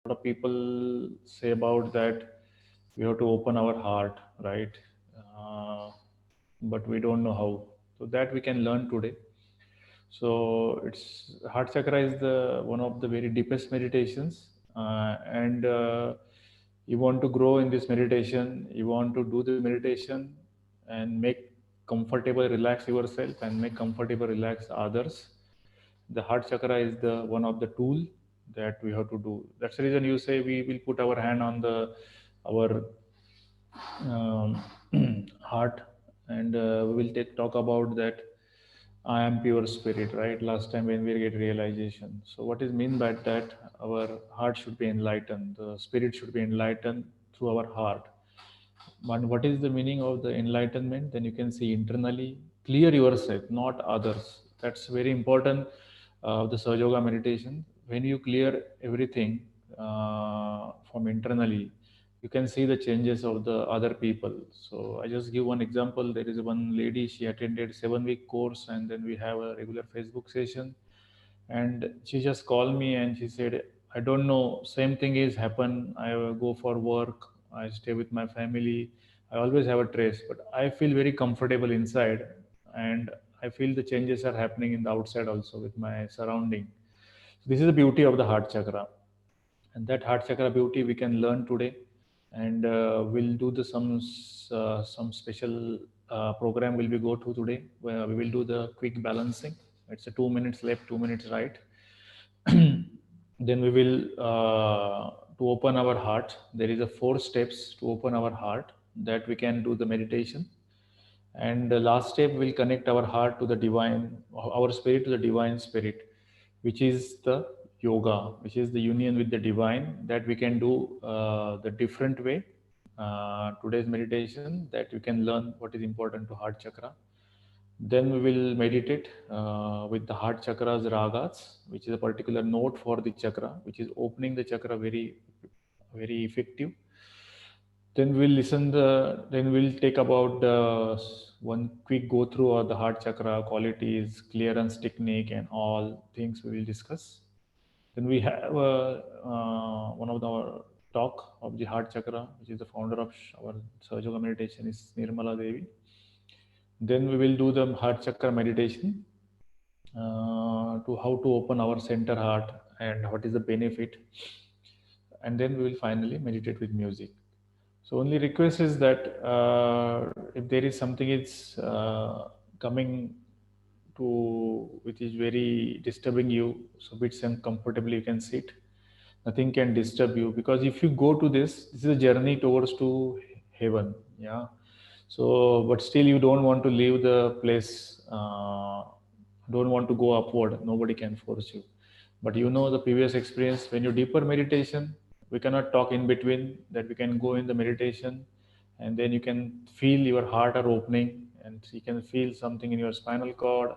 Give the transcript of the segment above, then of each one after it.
lot of people say about that we have to open our heart, right? Uh, but we don't know how. So that we can learn today. So it's heart chakra is the one of the very deepest meditations, and you want to grow in this meditation. You want to do the meditation and make comfortable, relax yourself, and make comfortable, relax others. The heart chakra is the one of the tool that we have to do. That's the reason you say we will put our hand on the our um, heart, and we will talk about that. I am pure spirit, right? Last time when we get realization. So what is mean by that? Our heart should be enlightened. The spirit should be enlightened through our heart. And what is the meaning of the enlightenment? Then you can see internally, clear yourself, not others. That's very important. The Sahaja Yoga meditation. When you clear everything from internally, you can see the changes of the other people. So I just give one example. There is one lady, she attended 7 week course, and then we have a regular Facebook session, and she just called me and she said, I don't know, same thing is happen. I go for work, I stay with my family, I always have a trace, but I feel very comfortable inside, and I feel the changes are happening in the outside also with my surrounding. So this is the beauty of the heart chakra, and that heart chakra beauty we can learn today. And we'll do the some special program will be go to today, where we will do the quick balancing. It's a 2 minutes left, 2 minutes right. Then we will to open our heart, there is a 4 steps to open our heart, that we can do the meditation. And the last step will connect our heart to the divine, our spirit to the divine spirit, which is the yoga, which is the union with the divine, that we can do the different way. Today's meditation, that you can learn what is important to heart chakra. Then we will meditate with the heart chakras ragas, which is a particular note for the chakra, which is opening the chakra very, very effective. Then we'll listen the. Then we'll take about one quick go through of the heart chakra qualities, clearance technique, and all things we will discuss. Then we have one of our talk of the heart chakra, which is the founder of our Sahaja Yoga meditation, is Nirmala Devi. Then we will do the heart chakra meditation to how to open our center heart and what is the benefit. And then we will finally meditate with music. So only request is that if there is something it's coming to which is very disturbing you, so bit comfortably you can sit. Nothing can disturb you, because if you go to this is a journey towards to heaven. Yeah. So, but still you don't want to leave the place. Don't want to go upward. Nobody can force you. But you know the previous experience, when you deeper meditation, we cannot talk in between, that we can go in the meditation, and then you can feel your heart are opening, and you can feel something in your spinal cord.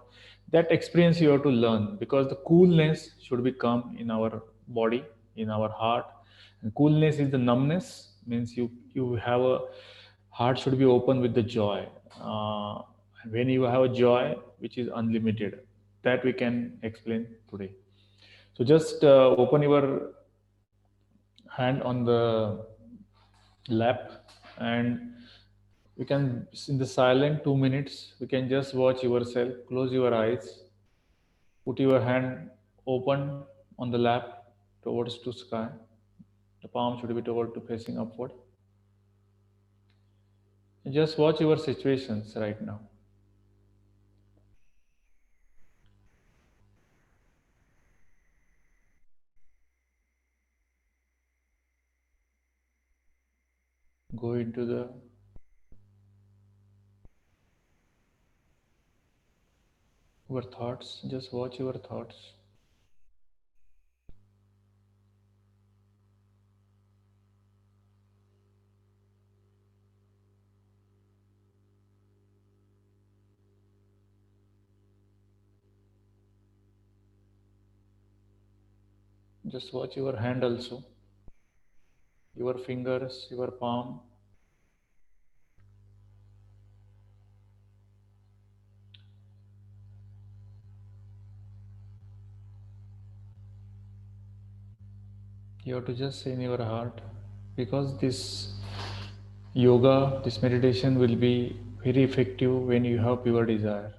That experience you have to learn, because the coolness should become in our body, in our heart. And coolness is the numbness, means you have a heart should be open with the joy. When you have a joy which is unlimited, that we can explain today. So just open your hand on the lap, and we can, in the silent 2 minutes, we can just watch yourself, close your eyes, put your hand open on the lap towards to sky. The palm should be toward to facing upward. And just watch your situations right now. Go into the your thoughts. Just watch your thoughts. Just watch your hand also, your fingers, your palm. You have to just say in your heart, because this yoga, this meditation will be very effective when you have pure desire.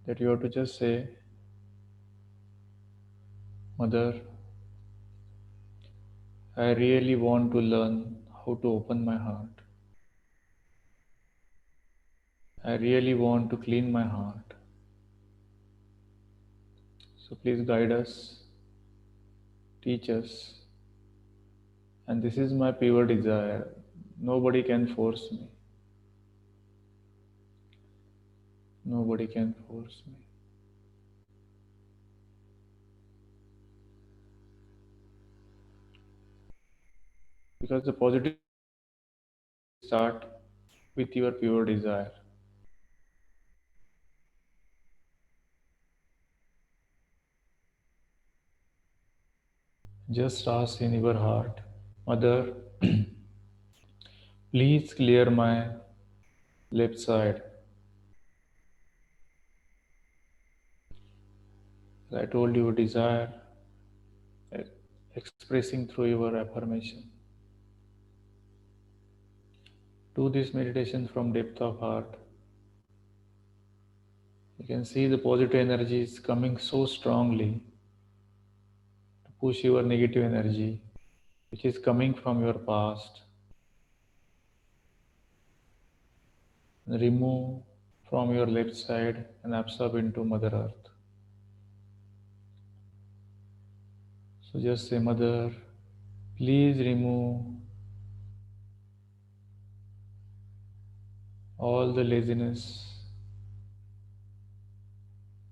That you have to just say, Mother, I really want to learn how to open my heart. I really want to clean my heart. So please guide us, teach us. And this is my pure desire. Nobody can force me. Nobody can force me. Because the positive start with your pure desire. Just ask in your heart, Mother, please clear my left side. As I told you, desire expressing through your affirmation. Do this meditation from depth of heart. You can see the positive energy is coming so strongly to push your negative energy, which is coming from your past, and remove from your left side and absorb into Mother Earth. So just say, Mother, please remove all the laziness,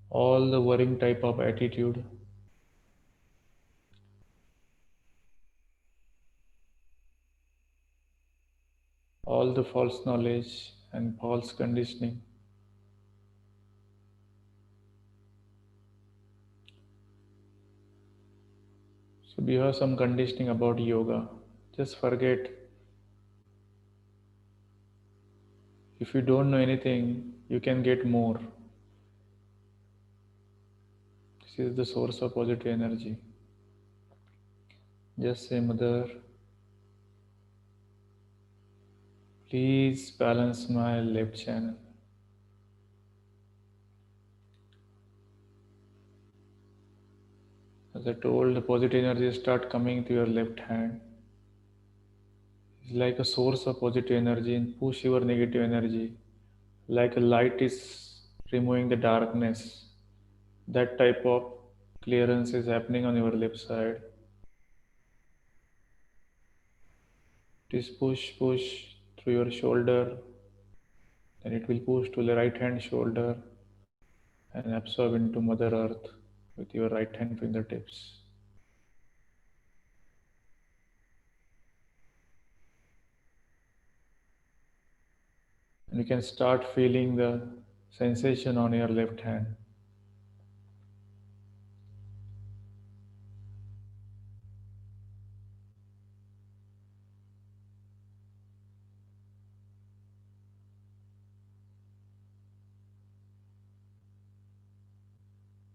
all the worrying type of attitude, all the false knowledge and false conditioning. So we have some conditioning about yoga. Just forget. If you don't know anything, you can get more. This is the source of positive energy. Just say, Mother, please balance my left channel. As I told, the positive energy start coming to your left hand. It's like a source of positive energy and push your negative energy. Like a light is removing the darkness. That type of clearance is happening on your left side. It is push through your shoulder, then it will push to the right hand shoulder and absorb into Mother Earth with your right hand fingertips. And you can start feeling the sensation on your left hand.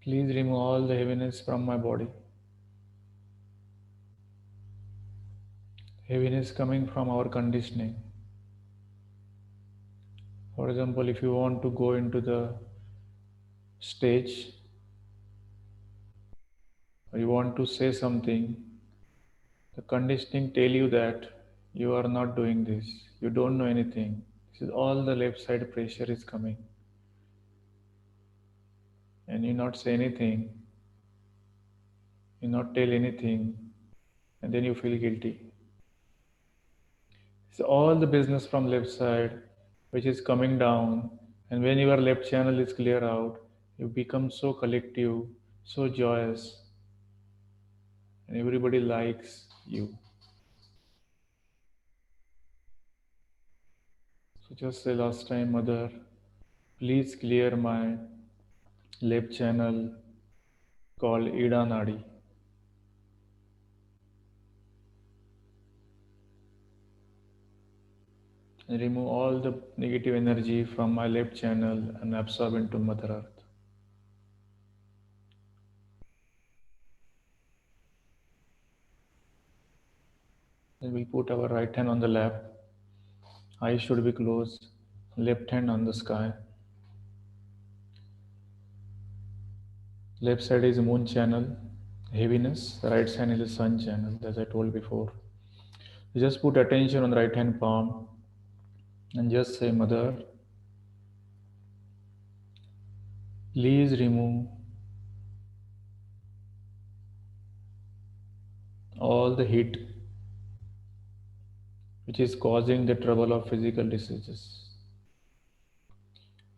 Please remove all the heaviness from my body. Heaviness coming from our conditioning. For example, if you want to go into the stage or you want to say something, the conditioning tell you that you are not doing this, you don't know anything. This is all the left side pressure is coming. And you not say anything, you not tell anything, and then you feel guilty. It's all the business from left side which is coming down, and when your left channel is clear out, you become so collective, so joyous, and everybody likes you. So just say last time, Mother, please clear my left channel called Ida Nadi. And remove all the negative energy from my left channel and absorb into Mother Earth. Then we'll put our right hand on the lap. Eyes should be closed. Left hand on the sky. Left side is moon channel, heaviness. The right side is the sun channel, as I told before. You just put attention on the right hand palm and just say, Mother, please remove all the heat which is causing the trouble of physical diseases.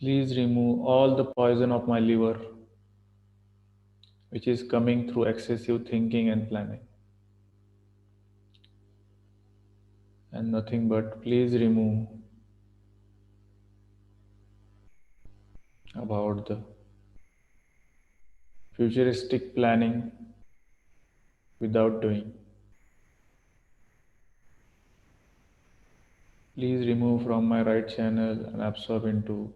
Please remove all the poison of my liver which is coming through excessive thinking and planning. And nothing but please remove about the futuristic planning without doing. Please remove from my right channel and absorb into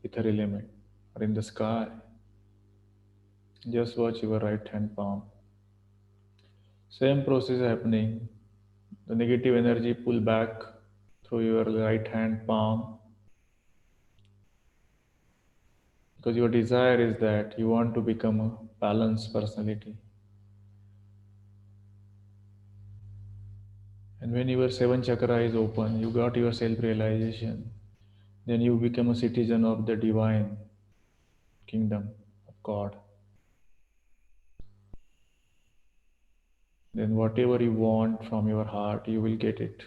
ether element or in the sky. Just watch your right hand palm. Same process happening. The negative energy pull back through your right hand palm because your desire is that you want to become a balanced personality. And when your seventh chakra is open, you got your self-realization, then you become a citizen of the divine kingdom of God. Then whatever you want from your heart, you will get it,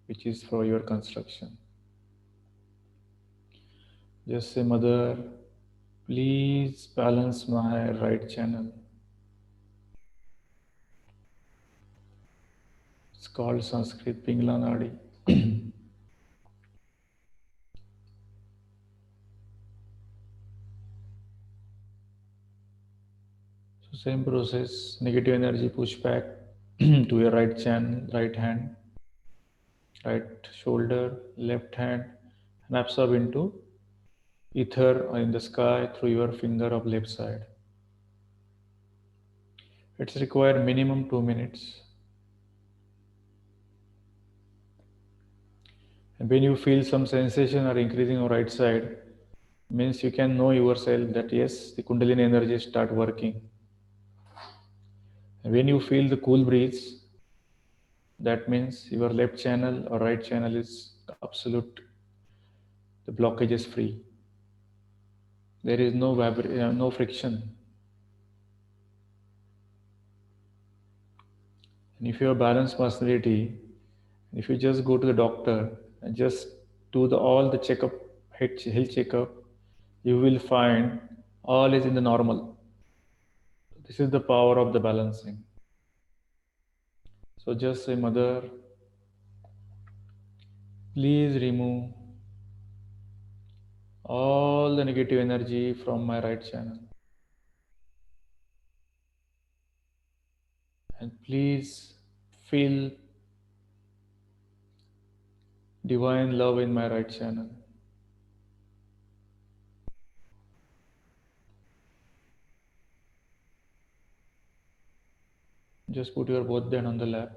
which is for your construction. Just say, Mother, please balance my right channel. It's called Sanskrit Pingla Nadi. So same process, negative energy push back to your right channel, right hand, right shoulder, left hand, and absorb into ether in the sky through your finger of left side. It's required minimum 2 minutes. And when you feel some sensation or increasing on right side, means you can know yourself that yes, the Kundalini energy start working. And when you feel the cool breeze, that means your left channel or right channel is absolute, the blockage is free. There is no friction. And if you have balanced personality, if you just go to the doctor and just do all the checkup, health checkup, you will find all is in the normal. This is the power of the balancing. So just say, Mother, please remove all the negative energy from my right channel. And please feel divine love in my right channel. Just put your both hand on the lap.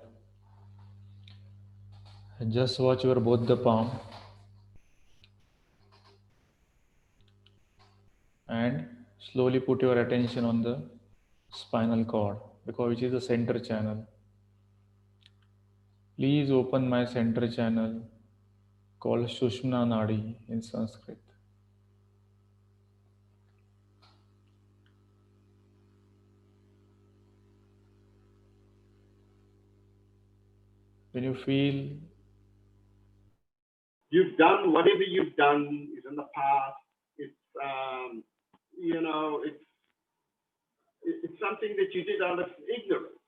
And just watch your both the palm. And slowly put your attention on the spinal cord, because which is the center channel. Please open my center channel called Sushumna Nadi in Sanskrit. When you feel you've done whatever you've done is in the past. It's it's something that you did out of ignorance,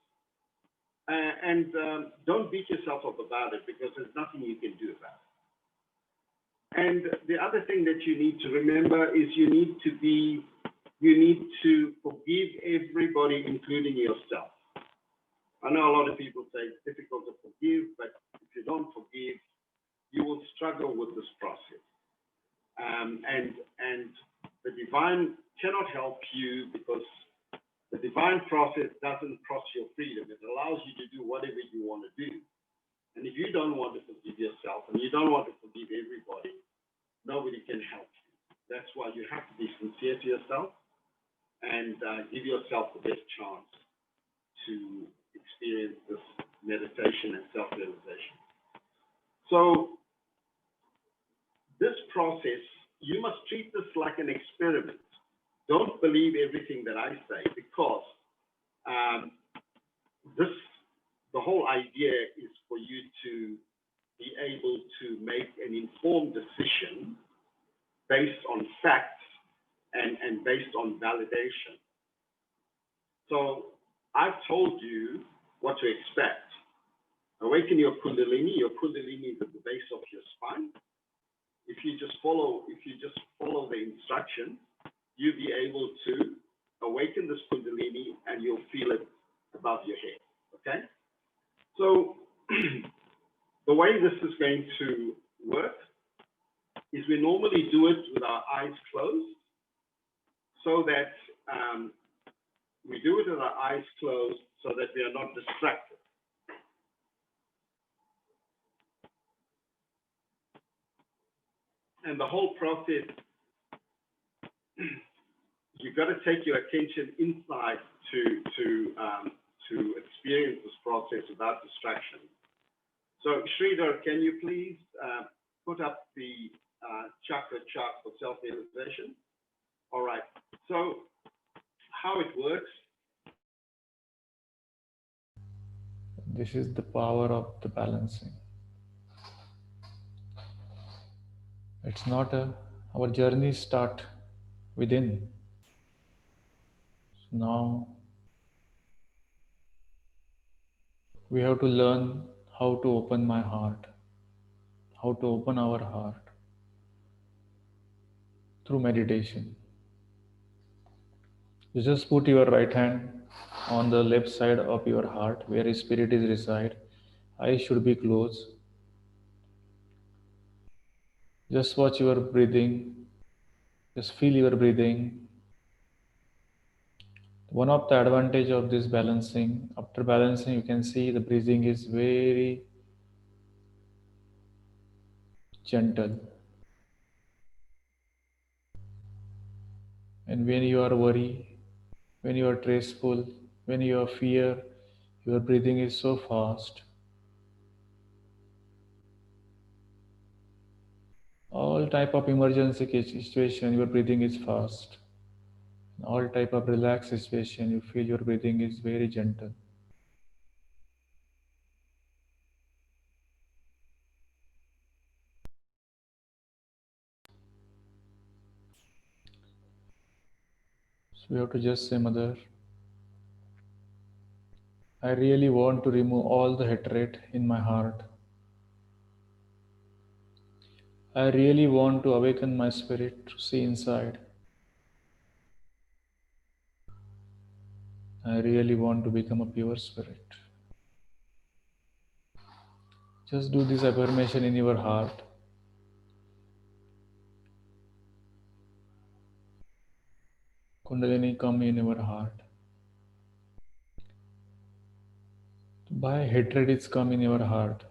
and don't beat yourself up about it because there's nothing you can do about it. And the other thing that you need to remember is you need to forgive everybody, including yourself. I know a lot of people say it's difficult to forgive, but if you don't forgive, you will struggle with this process. And the divine cannot help you because The divine process doesn't cross your freedom. It allows you to do whatever you want to do. And if you don't want to forgive yourself and you don't want to forgive everybody, nobody can help you. That's why you have to be sincere to yourself and give yourself the best chance to experience this meditation and self-realization. So this process, you must treat this like an experiment. Don't believe everything that I say, because the whole idea is for you to be able to make an informed decision based on facts and based on validation. So I've told you what to expect. Awaken your Kundalini. Your Kundalini is at the base of your spine. If you just follow the instructions, you'll be able to awaken this Kundalini and you'll feel it above your head. Okay? So the way this is going to work is we normally do it with our eyes closed, so that we do it with our eyes closed so that we are not distracted. And the whole process, you've got to take your attention inside to experience this process without distraction. So Sridhar, can you please put up the chakra chart for self-realization? All right. So how it works. This is the power of the balancing. It's not our journey start within. So now we have to learn how to open my heart, how to open our heart through meditation. You just put your right hand on the left side of your heart where spirit is reside. Eyes should be closed. Just watch your breathing. Just feel your breathing. One of the advantage of this balancing, after balancing, you can see the breathing is very gentle. And when you are worried, when you are stressful, when you are fear, your breathing is so fast. All type of emergency situation, your breathing is fast. All type of relaxed situation, you feel your breathing is very gentle. So you have to just say, Mother, I really want to remove all the hatred in my heart. I really want to awaken my spirit to see inside. I really want to become a pure spirit. Just do this affirmation in your heart. Kundalini come in your heart. By hatred it's come in your heart.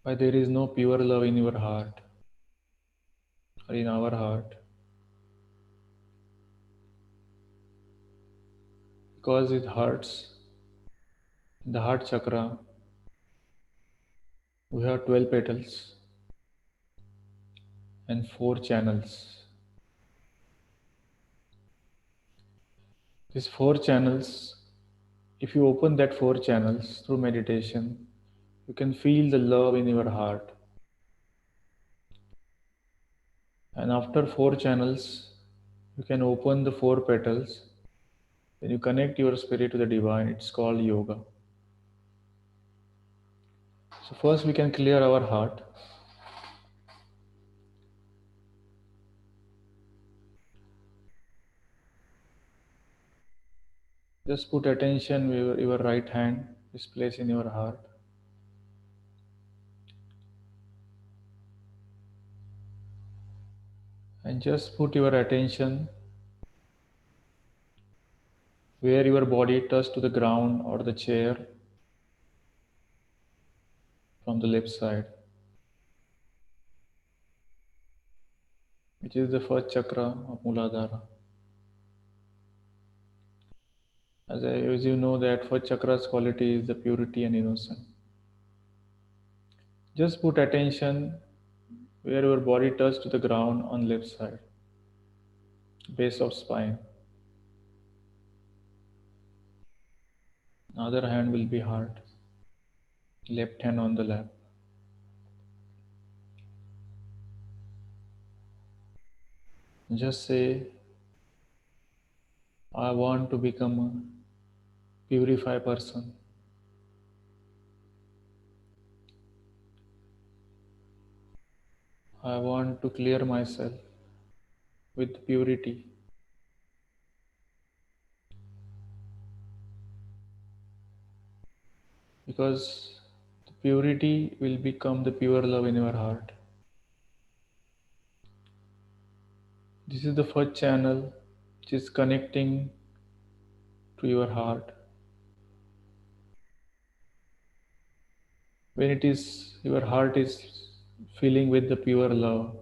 Why there is no pure love in your heart or in our heart? Because it hurts. The heart chakra, we have 12 petals and 4 channels. These 4 channels, if you open that 4 channels through meditation, you can feel the love in your heart. And after 4 channels, you can open the 4 petals. When you connect your spirit to the divine, it's called yoga. So first we can clear our heart. Just put attention with your right hand is placed in your heart. And just put your attention where your body touches to the ground or the chair from the left side, which is the first chakra of Muladhara. As you know that first chakra's quality is the purity and innocence. Just put attention where your body touches to the ground on left side, base of spine. Other hand will be heart, left hand on the lap. Just say, I want to become a purified person. I want to clear myself with purity. Because the purity will become the pure love in your heart. This is the first channel which is connecting to your heart. When it is, your heart is filling with the pure love,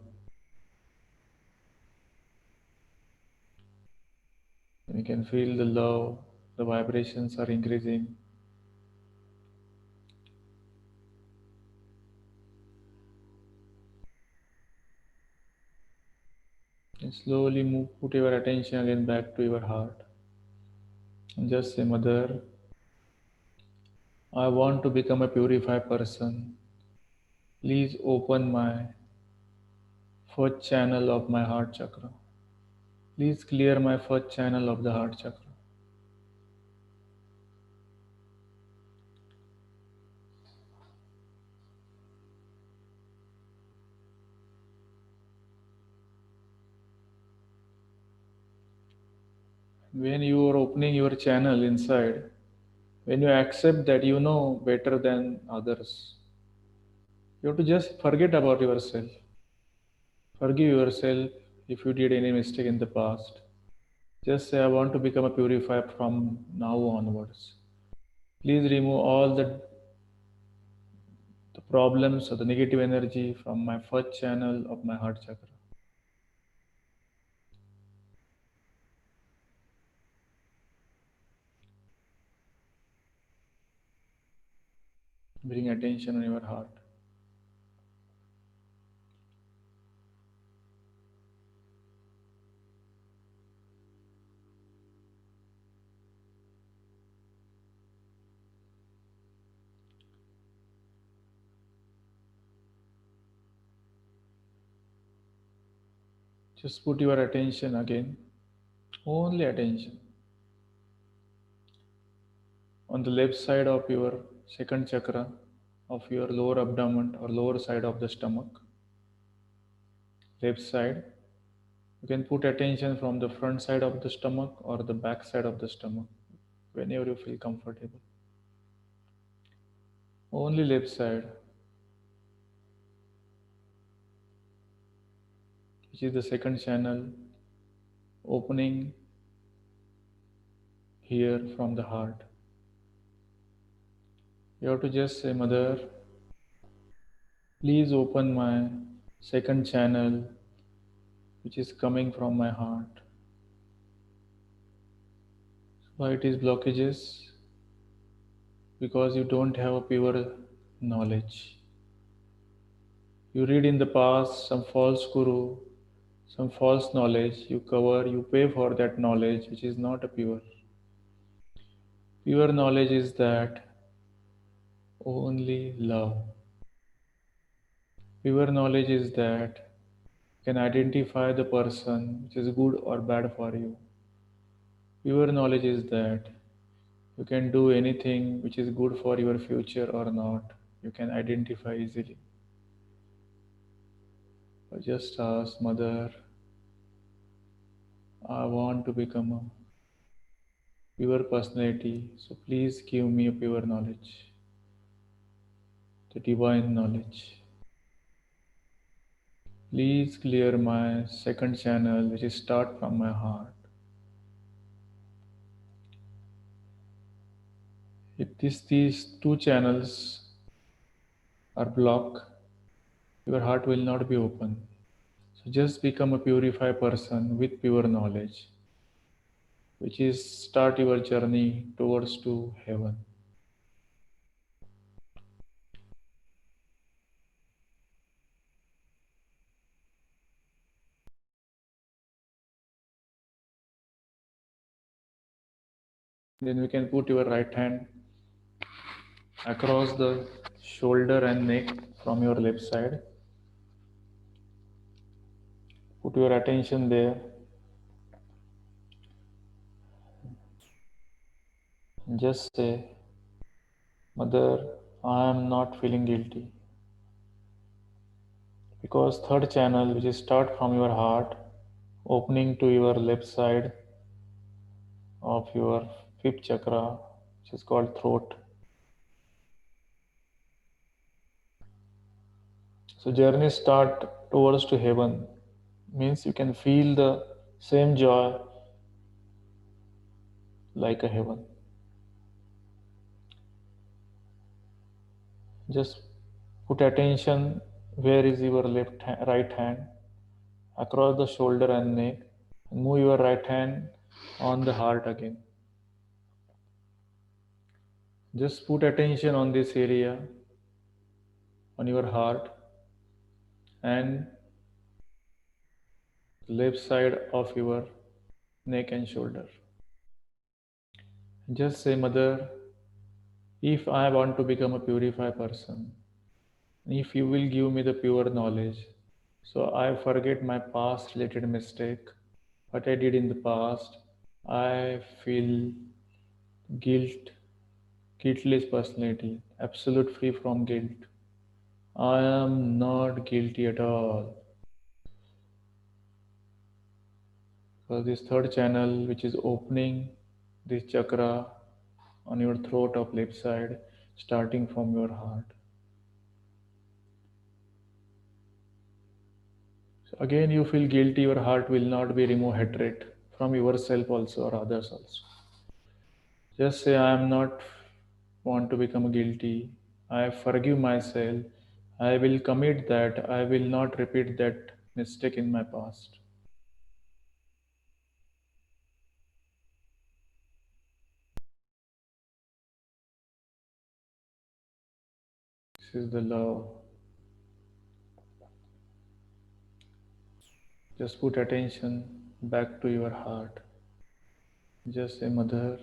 you can feel the love, the vibrations are increasing. And slowly move, put your attention again back to your heart. And just say, Mother, I want to become a purified person. Please open my first channel of my heart chakra. Please clear my first channel of the heart chakra. When you are opening your channel inside, when you accept that you know better than others, you have to just forget about yourself. Forgive yourself if you did any mistake in the past. Just say, I want to become a purifier from now onwards. Please remove all the problems or the negative energy from my first channel of my heart chakra. Bring attention on your heart. Just put your attention again, only attention, on the left side of your second chakra of your lower abdomen or lower side of the stomach. Left side. You can put attention from the front side of the stomach or the back side of the stomach, whenever you feel comfortable. Only left side, which is the second channel opening here from the heart. You have to just say, Mother, please open my second channel, which is coming from my heart. Why it is blockages? Because you don't have a pure knowledge. You read in the past some false guru, some false knowledge, you cover, you pay for that knowledge, which is not a pure. Pure knowledge is that only love. Pure knowledge is that you can identify the person which is good or bad for you. Pure knowledge is that you can do anything which is good for your future or not. You can identify easily. Or just ask, Mother, I want to become a pure personality, so please give me a pure knowledge, the divine knowledge. Please clear my second channel, which is start from my heart. If these two channels are blocked, your heart will not be open. So just become a purified person with pure knowledge, which is start your journey towards to heaven. Then we can put your right hand across the shoulder and neck from your left side. Put your attention there. Just say, Mother, I am not feeling guilty. Because third channel, which is start from your heart, opening to your left side of your fifth chakra, which is called throat. So journey start towards to heaven means you can feel the same joy like a heaven. Just put attention where is your right hand across the shoulder and neck. Move your right hand on the heart again. Just put attention on this area, on your heart and left side of your neck and shoulder. Just say, Mother, if I want to become a purified person, if you will give me the pure knowledge, so I forget my past related mistake, what I did in the past, I feel guilt, guiltless personality, absolute free from guilt. I am not guilty at all. So this third channel, which is opening this chakra on your throat of left side, starting from your heart. So again, you feel guilty, your heart will not be remove hatred from yourself also or others also. Just say, I am not want to become guilty. I forgive myself. I will commit that. I will not repeat that mistake in my past. This is the love. Just put attention back to your heart. Just say, Mother,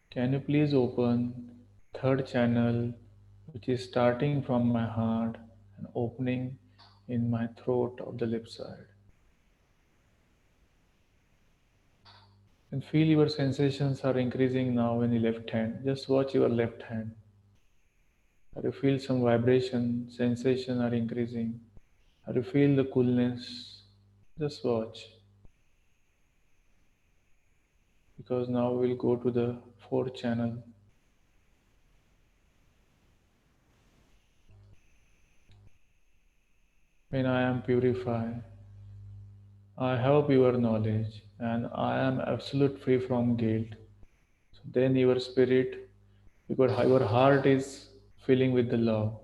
can you please open third channel, which is starting from my heart and opening in my throat of the left side. And feel your sensations are increasing now in the left hand. Just watch your left hand. Or you feel some vibration, sensation are increasing. Or you feel the coolness. Just watch. Because now we'll go to the fourth channel. When I am purified, I have pure knowledge and I am absolute free from guilt. So then your spirit, because your heart is filling with the love.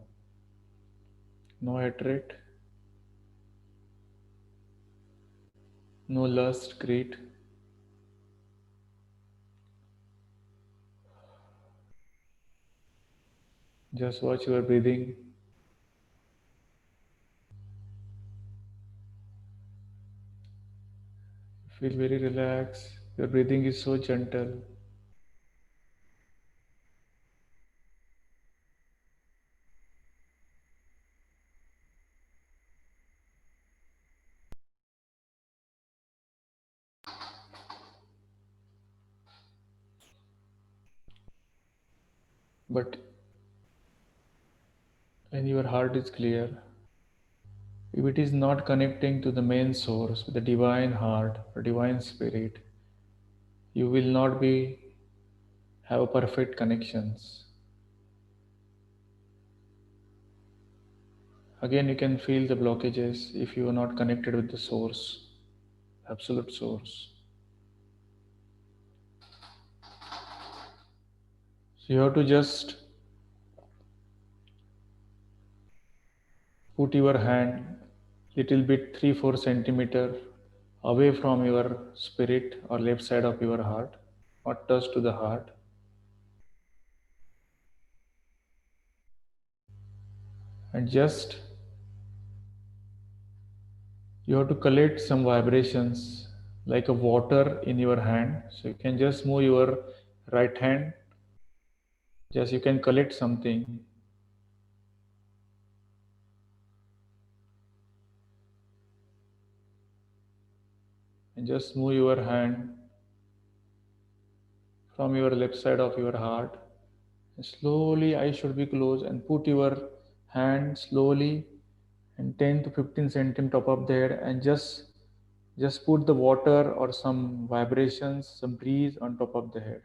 No hatred, no lust, greed. Just watch your breathing. Feel very relaxed. Your breathing is so gentle. But when your heart is clear, if it is not connecting to the main source, the divine heart or divine spirit, you will not be have perfect connections. Again, you can feel the blockages if you are not connected with the source, absolute source. So you have to just put your hand little bit 3-4 centimeter away from your spirit or left side of your heart, not touch to the heart. And just you have to collect some vibrations like a water in your hand. So you can just move your right hand, just you can collect something. And just move your hand from your left side of your heart. And slowly eyes should be closed and put your hand slowly and 10 to 15 centimeter top of the head and just put the water or some vibrations, some breeze on top of the head.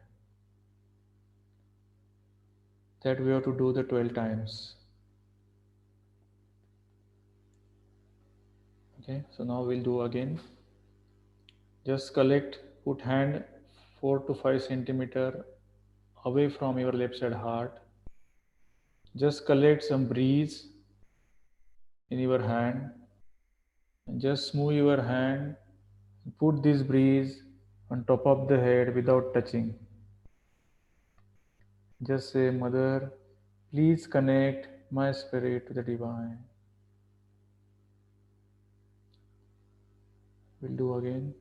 That we have to do the 12 times. Okay, so now we'll do again. Just collect, put hand 4 to 5 centimeter away from your left side heart. Just collect some breeze in your hand and just move your hand. Put this breeze on top of the head without touching. Just say, Mother, please connect my spirit to the divine. We'll do again.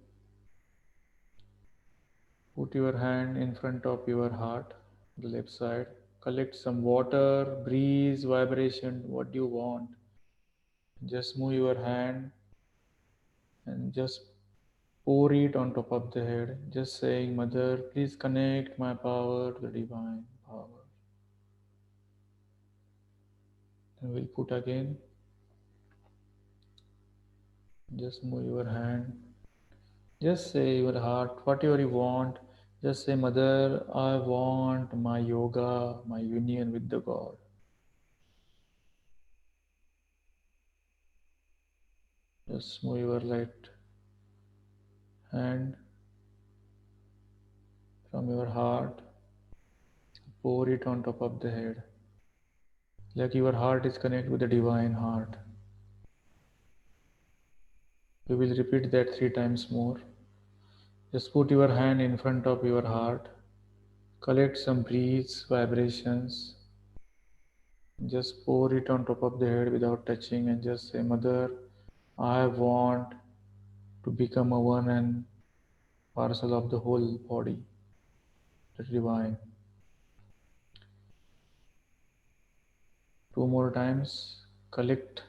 Put your hand in front of your heart, the left side. Collect some water, breeze, vibration, what do you want. Just move your hand and just pour it on top of the head. Just saying, Mother, please connect my power to the divine power. And we'll put again. Just move your hand. Just say your heart, whatever you want. Just say, Mother, I want my yoga, my union with the God. Just move your right hand from your heart, pour it on top of the head. Like your heart is connected with the divine heart. We will repeat that 3 times more. Just put your hand in front of your heart. Collect some breeze, vibrations. Just pour it on top of the head without touching and just say, Mother, I want to become a one and parcel of the whole body, the divine. 2 more times. Collect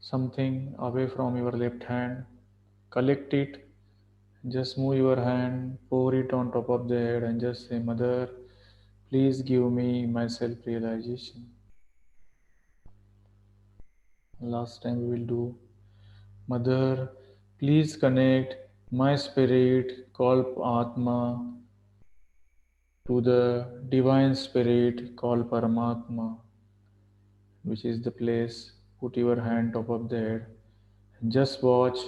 something away from your left hand. Collect it. Just move your hand, pour it on top of the head, and just say, Mother, please give me my self realization. Last time we will do, Mother, please connect my spirit called Atma to the divine spirit called Paramatma, which is the place. Put your hand top of the head and just watch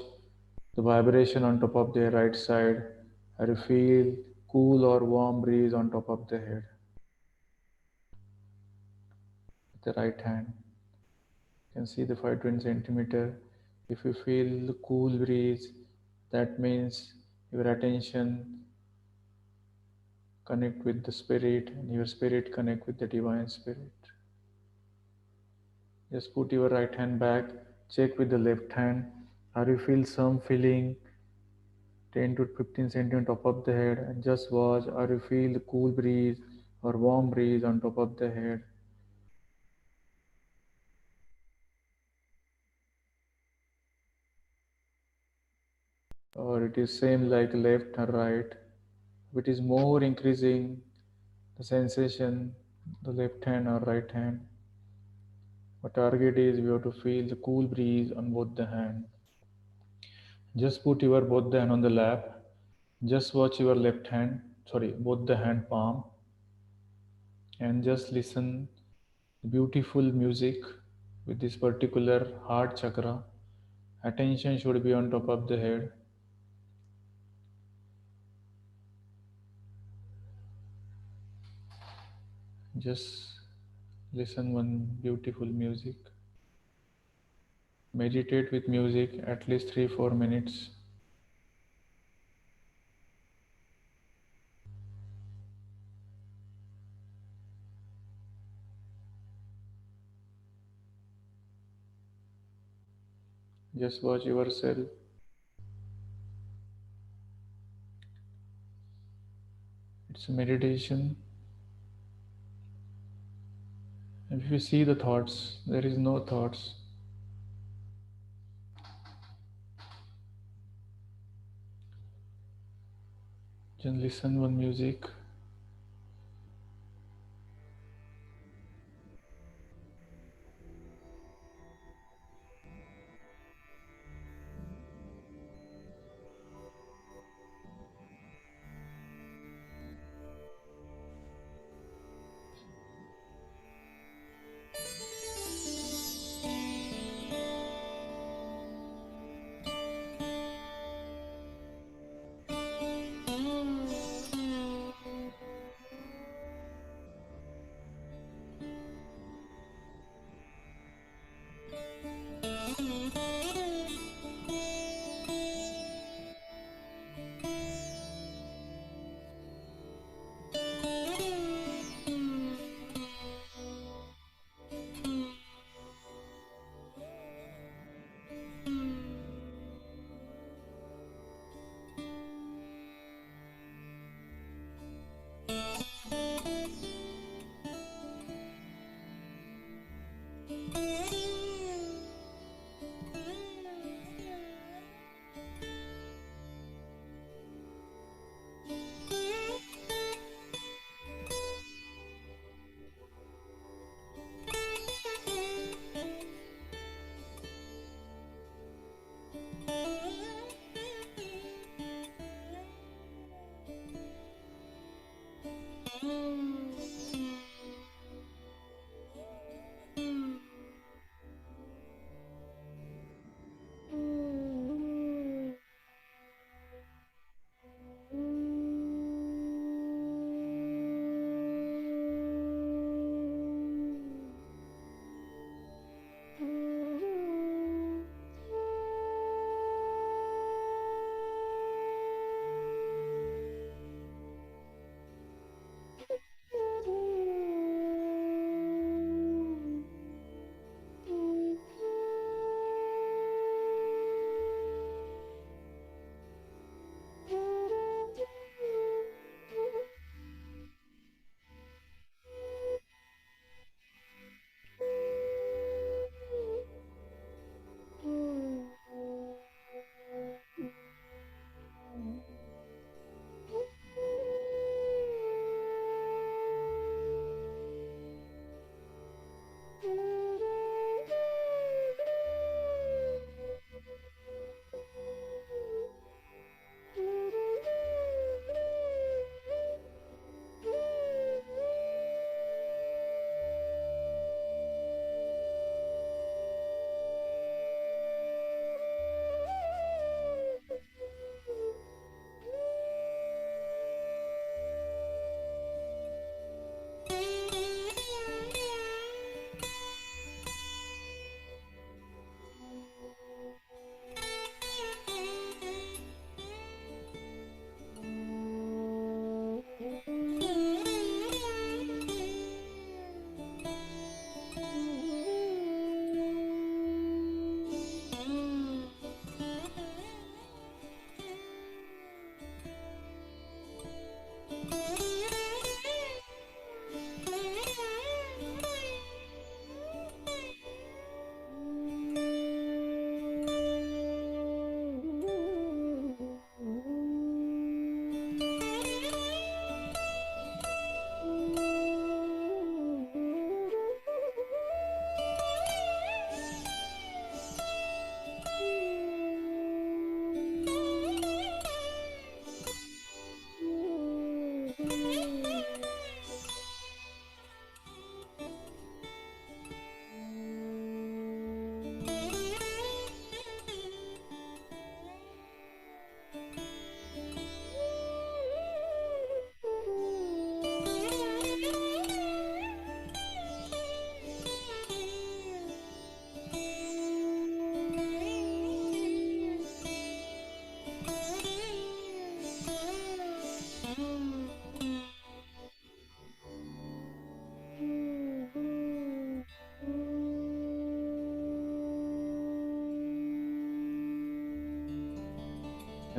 the vibration on top of the right side. Or you feel cool or warm breeze on top of the head. The right hand. You can see the 520 centimeter. If you feel the cool breeze, that means your attention connect with the spirit and your spirit connect with the divine spirit. Just put your right hand back, check with the left hand. Or you feel some feeling 10 to 15 centimeters on top of the head and just watch. Or you feel the cool breeze or warm breeze on top of the head. Or it is same like left or right. It is more increasing the sensation, the left hand or right hand. Our target is we have to feel the cool breeze on both the hand. Just put your both the hand on the lap. Just watch your left hand, both the hand palm, and just listen the beautiful music with this particular heart chakra. Attention should be on top of the head. Just listen one beautiful music. Meditate with music at least 3-4 minutes. Just watch yourself. It's a meditation. If you see the thoughts, there is no thoughts. Just listen one music.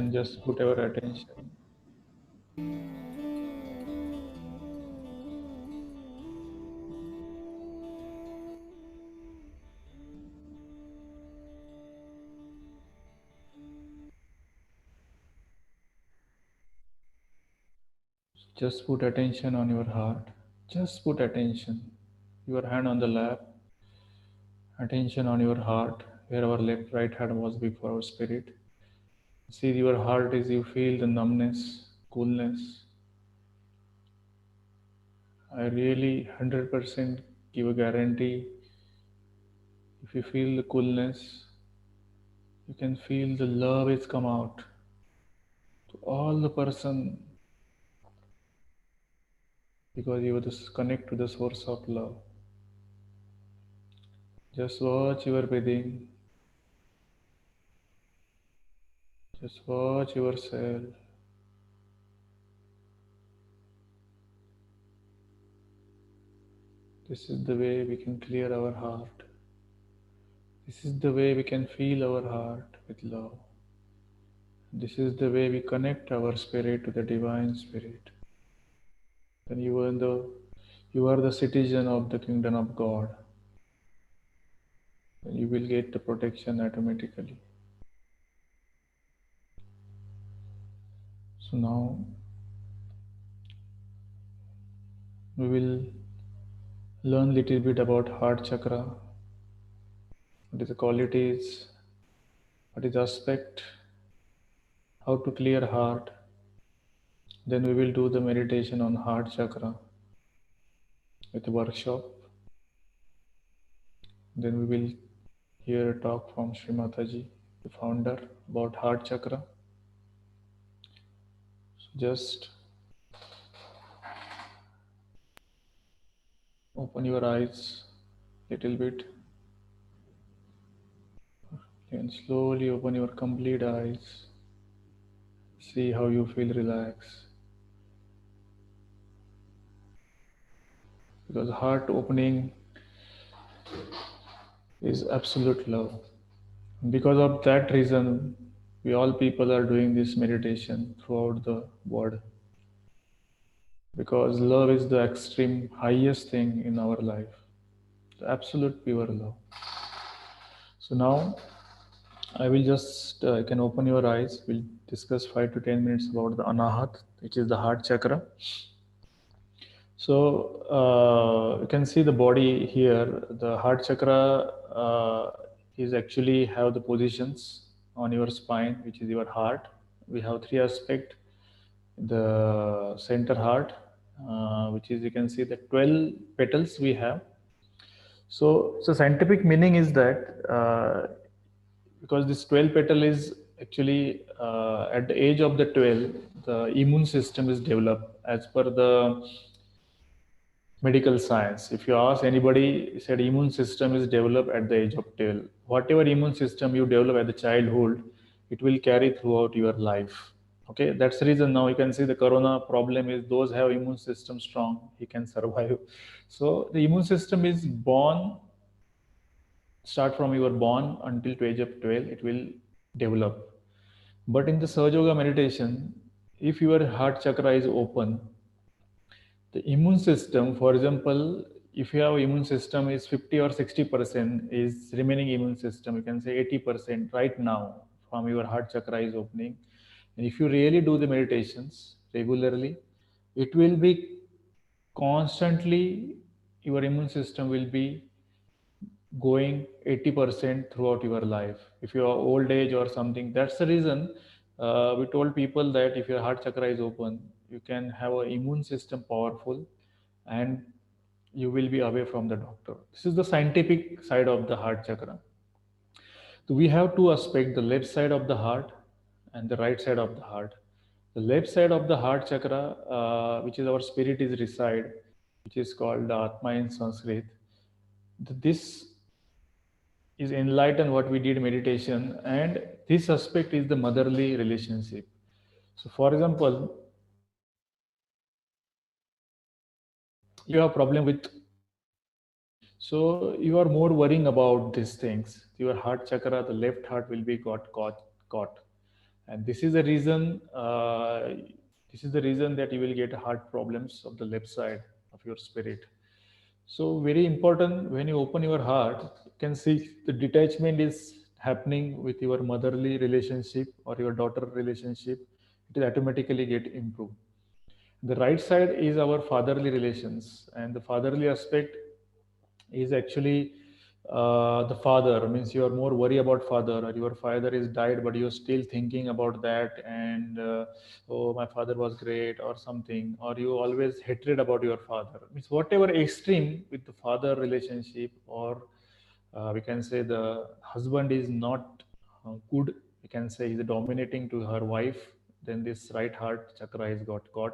can just put our attention. Just put attention on your heart. Just put attention. Your hand on the lap. Attention on your heart, where our left right hand was before our spirit. See your heart as you feel the numbness, coolness. I really 100% give a guarantee. If you feel the coolness, you can feel the love is come out to all the person because you just connect to the source of love. Just watch your breathing. Just watch yourself. This is the way we can clear our heart. This is the way we can feel our heart with love. This is the way we connect our spirit to the divine spirit. Then you are the citizen of the kingdom of God. Then you will get the protection automatically. So now we will learn little bit about heart chakra. What is the qualities? What is the aspect? How to clear heart. Then we will do the meditation on heart chakra with a workshop. Then we will hear a talk from Sri Mataji, the founder, about heart chakra. So just open your eyes little bit and slowly open your complete eyes. See how you feel relaxed. Because heart opening is absolute love. Because of that reason, we all people are doing this meditation throughout the world. Because love is the extreme highest thing in our life, the absolute pure love. So now I will just, you can open your eyes. We'll discuss 5 to 10 minutes about the Anahat, which is the heart chakra. So you can see the body here. The heart chakra is actually have the positions on your spine, which is your heart. We have three aspects. The center heart, which is you can see the 12 petals we have. So scientific meaning is that because this 12 petal is actually at the age of the 12, the immune system is developed as per the medical science. If you ask anybody, said immune system is developed at the age of 12. Whatever immune system you develop at the childhood, it will carry throughout your life. Okay, that's the reason now you can see the corona problem is those have immune system strong, he can survive. So the immune system is born, start from your born until to age of 12, it will develop. But in the Sahaja Yoga meditation, if your heart chakra is open, the immune system, for example, if you have immune system is 50 or 60% is remaining immune system, you can say 80% right now from your heart chakra is opening. And if you really do the meditations regularly, it will be constantly, your immune system will be going 80% throughout your life. If you are old age or something, that's the reason we told people that if your heart chakra is open, you can have an immune system powerful and you will be away from the doctor. This is the scientific side of the heart chakra. So we have two aspects, the left side of the heart and the right side of the heart. The left side of the heart chakra, which is our spirit is reside, which is called Atma in Sanskrit. This is enlightened what we did meditation, and this aspect is the motherly relationship. So for example, you have problem with, so you are more worrying about these things. Your heart chakra, the left heart will be got caught. And this is the reason. This is the reason that you will get heart problems of the left side of your spirit. So very important, when you open your heart, you can see the detachment is happening with your motherly relationship or your daughter relationship. It will automatically get improved. The right side is our fatherly relations, and the fatherly aspect is actually the father, means you are more worried about father, or your father is died but you're still thinking about that, and oh, my father was great or something, or you always hatred about your father, means whatever extreme with the father relationship, or we can say the husband is not good, we can say he's dominating to her wife, then this right heart chakra is got caught.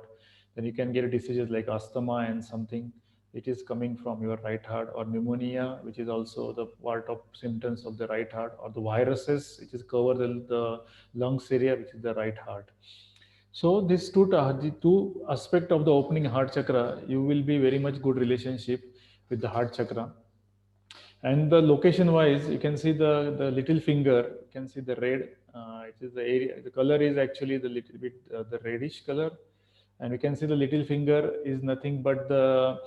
Then you can get diseases like asthma and something, it is coming from your right heart, or pneumonia, which is also the part of symptoms of the right heart, or the viruses which is cover the lungs area, which is the right heart. So this the two aspect of the opening heart chakra, you will be very much good relationship with the heart chakra. And the location wise, you can see the little finger, you can see the red, it is the area, the color is actually the little bit the reddish color. And we can see the little finger is nothing but the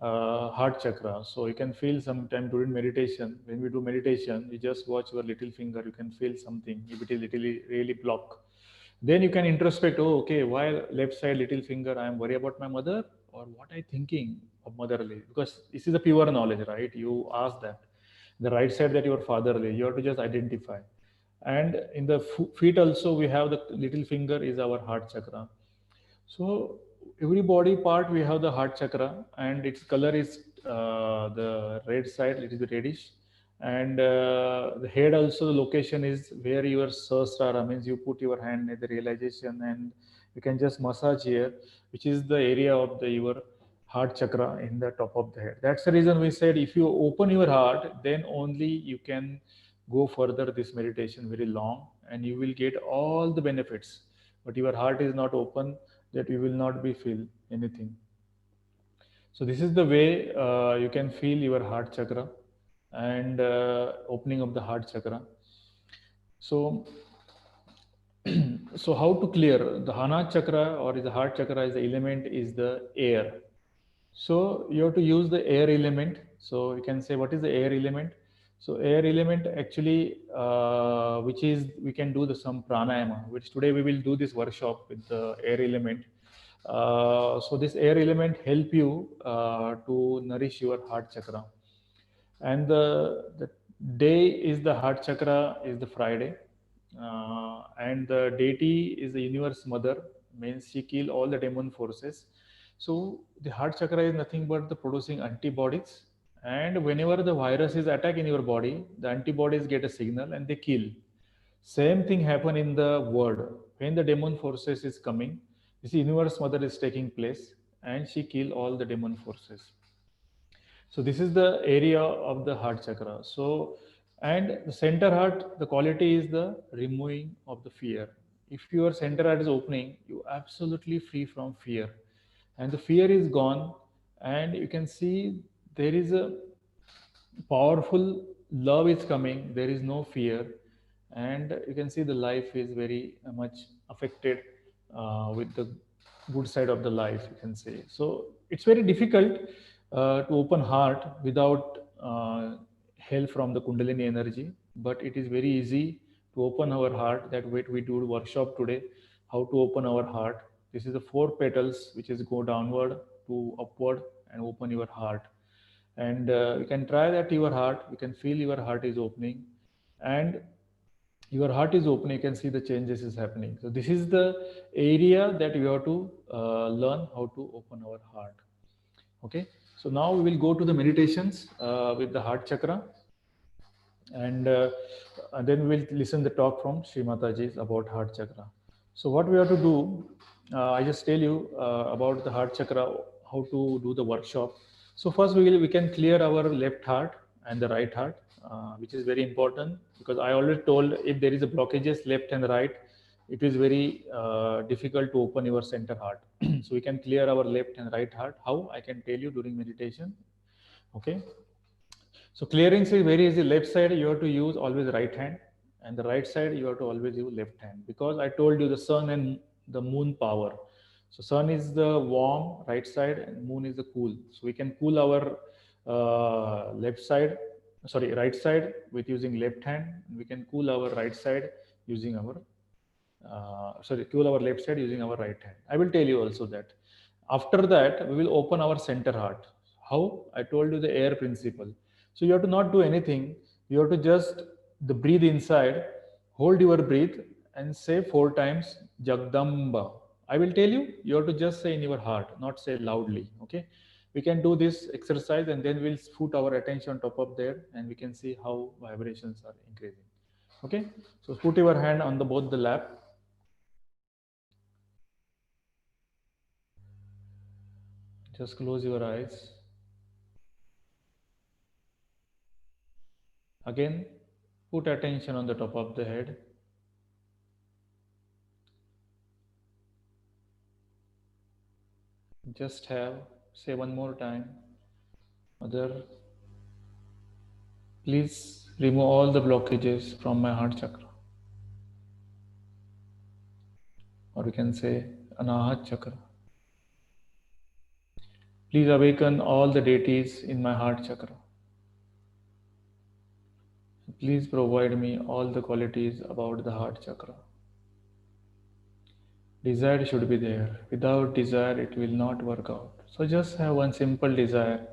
heart chakra. So you can feel sometime during meditation, when we do meditation, you just watch your little finger, you can feel something if it is literally really block. Then you can introspect, oh okay, why left side little finger, I am worried about my mother, or what I thinking of motherly, because this is a pure knowledge, right? You ask that. The right side that your fatherly, you have to just identify. And in the feet also, we have the little finger is our heart chakra. So every body part we have the heart chakra, and its color is the red side, it is reddish. And the head also, the location is where your sahasrara, means you put your hand at the realization, and you can just massage here, which is the area of the your heart chakra in the top of the head. That's the reason we said if you open your heart, then only you can go further this meditation very long, and you will get all the benefits. But your heart is not open, that you will not be feel anything. So this is the way you can feel your heart chakra, and opening of the heart chakra. So so how to clear the hana chakra, or is the heart chakra, is the element is the air. So you have to use the air element. So you can say what is the air element. So air element actually, which is we can do the some pranayama, which today we will do this workshop with the air element. So this air element help you to nourish your heart chakra. And the day is the heart chakra is the Friday, and the deity is the universe mother, means she kill all the demon forces. So the heart chakra is nothing but the producing antibodies, and whenever the virus is attack in your body, the antibodies get a signal and they kill. Same thing happen in the world. When the demon forces is coming, this universe mother is taking place, and she kill all the demon forces. So this is the area of the heart chakra. So, and the center heart, the quality is the removing of the fear. If your center heart is opening, you absolutely free from fear, and the fear is gone, and you can see there is a powerful love is coming. There is no fear, and you can see the life is very much affected with the good side of the life, you can say. So it's very difficult to open heart without help from the kundalini energy, but it is very easy to open our heart. That way we do workshop today, how to open our heart. This is the four petals which is go downward to upward and open your heart. And you can try that your heart, you can feel your heart is opening, and your heart is open, you can see the changes is happening. So this is the area that we have to learn how to open our heart. Okay, so now we will go to the meditations with the heart chakra, and then we will listen the talk from Sri Mataji about heart chakra. So what we have to do, I just tell you about the heart chakra, how to do the workshop. So first we can clear our left heart and the right heart, which is very important, because I already told if there is a blockages left and right, it is very difficult to open your center heart. So we can clear our left and right heart. How? I can tell you during meditation. Okay. So clearing is very easy. Left side you have to use always right hand, and the right side you have to always use left hand, because I told you the sun and the moon power. So sun is the warm right side and moon is the cool. So we can cool our left side, sorry, right side with using left hand. We can cool our right side using our cool our left side using our right hand. I will tell you also that. After that, we will open our center heart. How? I told you the air principle. So you have to not do anything. You have to just the breathe inside, hold your breath, and say 4 times Jagdamba. I will tell you. You have to just say in your heart, not say loudly. Okay. We can do this exercise and then we'll put our attention on top of there and we can see how vibrations are increasing. Okay. So put your hand on the both the lap. Just close your eyes. Again, put attention on the top of the head. Just say one more time, Mother, please remove all the blockages from my heart chakra. Or we can say Anahat chakra. Please awaken all the deities in my heart chakra. Please provide me all the qualities about the heart chakra. Desire should be there. Without desire, it will not work out. So just have one simple desire.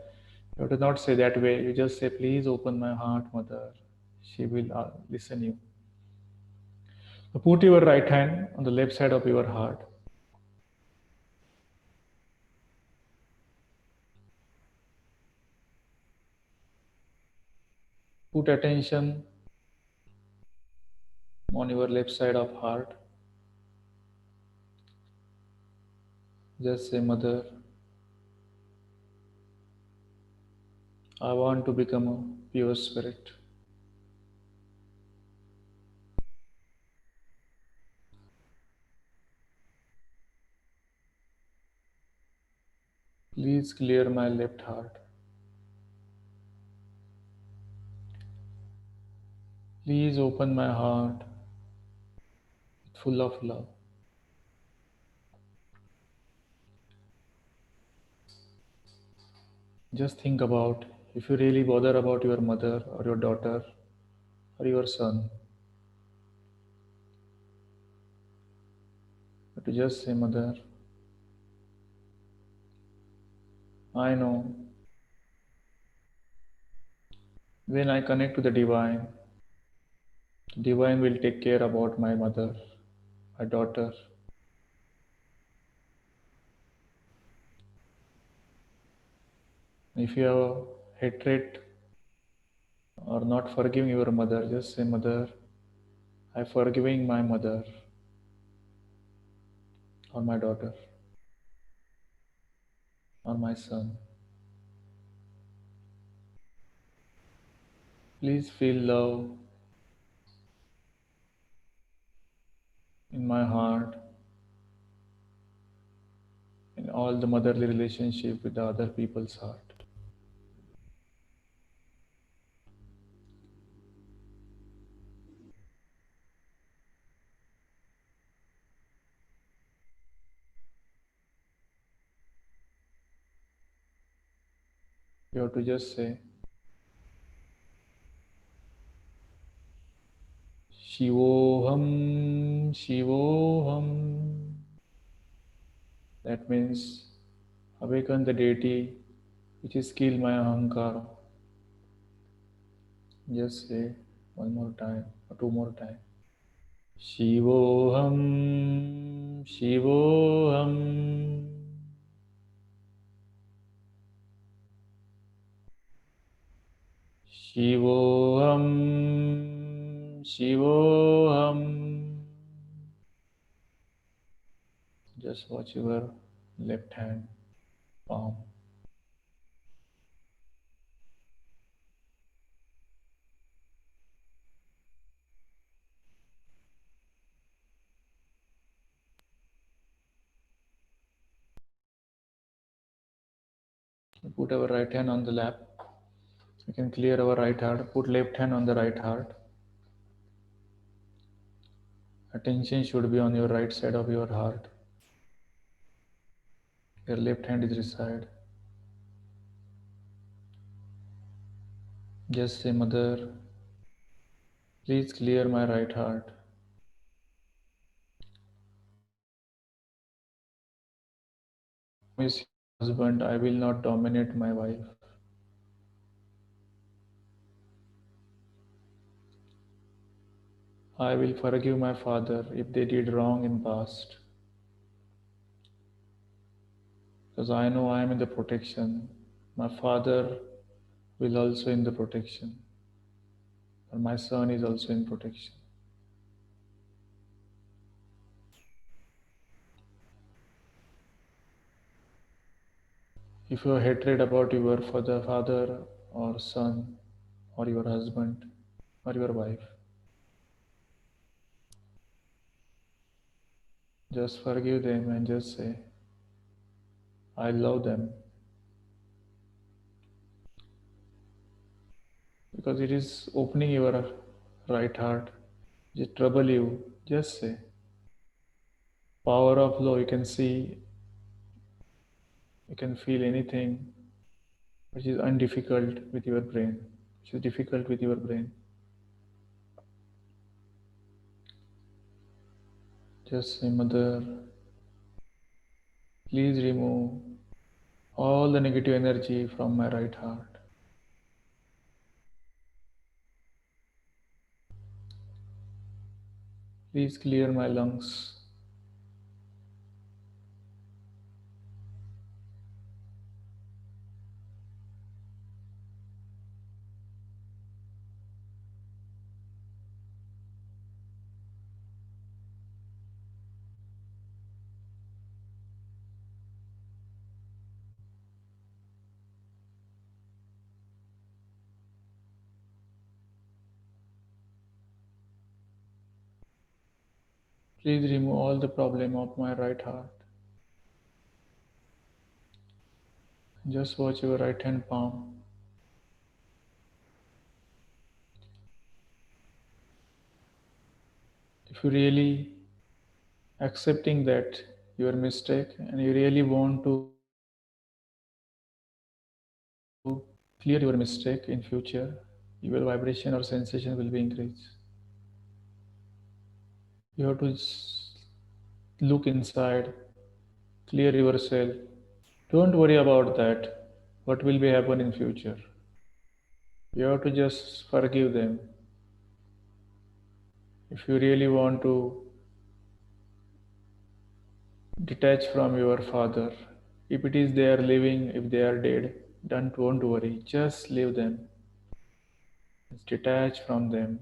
You have to not say that way. You just say, please open my heart, Mother. She will listen you. So put your right hand on the left side of your heart. Put attention on your left side of heart. Just say, Mother, I want to become a pure spirit. Please clear my left heart. Please open my heart full of love. Just think about if you really bother about your mother or your daughter or your son. But to just say, Mother, I know when I connect to the divine will take care about my mother, my daughter. If you have hatred or not forgiving your mother, just say, Mother, I forgiving my mother or my daughter or my son. Please feel love in my heart, in all the motherly relationship with the other people's heart. You have to just say, Shivoham, Shivoham. That means awaken the deity which is kill my ahankara. Just say one more time or two more times. Shivoham, Shivoham. Shivoham, Shivoham. Just watch your left hand palm. Put our right hand on the lap. We can clear our right heart. Put left hand on the right heart. Attention should be on your right side of your heart. Your left hand is reside. Just say, Mother, please clear my right heart. Promise your husband I will not dominate my wife. I will forgive my father if they did wrong in past. Because I know I am in the protection. My father will also in the protection. Or my son is also in protection. If you have hatred about your father or son or your husband or your wife, just forgive them and just say, I love them. Because it is opening your right heart. Just trouble you, just say. Power of love, you can see, you can feel anything which is undifficult with your brain, which is difficult with your brain. Just say, Mother, please remove all the negative energy from my right heart. Please clear my lungs. Please remove all the problem of my right heart. Just watch your right hand palm. If you really accepting that your mistake and you really want to clear your mistake in future, your vibration or sensation will be increased. You have to look inside, clear yourself. Don't worry about that. What will be happen in future? You have to just forgive them. If you really want to detach from your father, if it is they are living, if they are dead, don't worry. Just leave them. Just detach from them.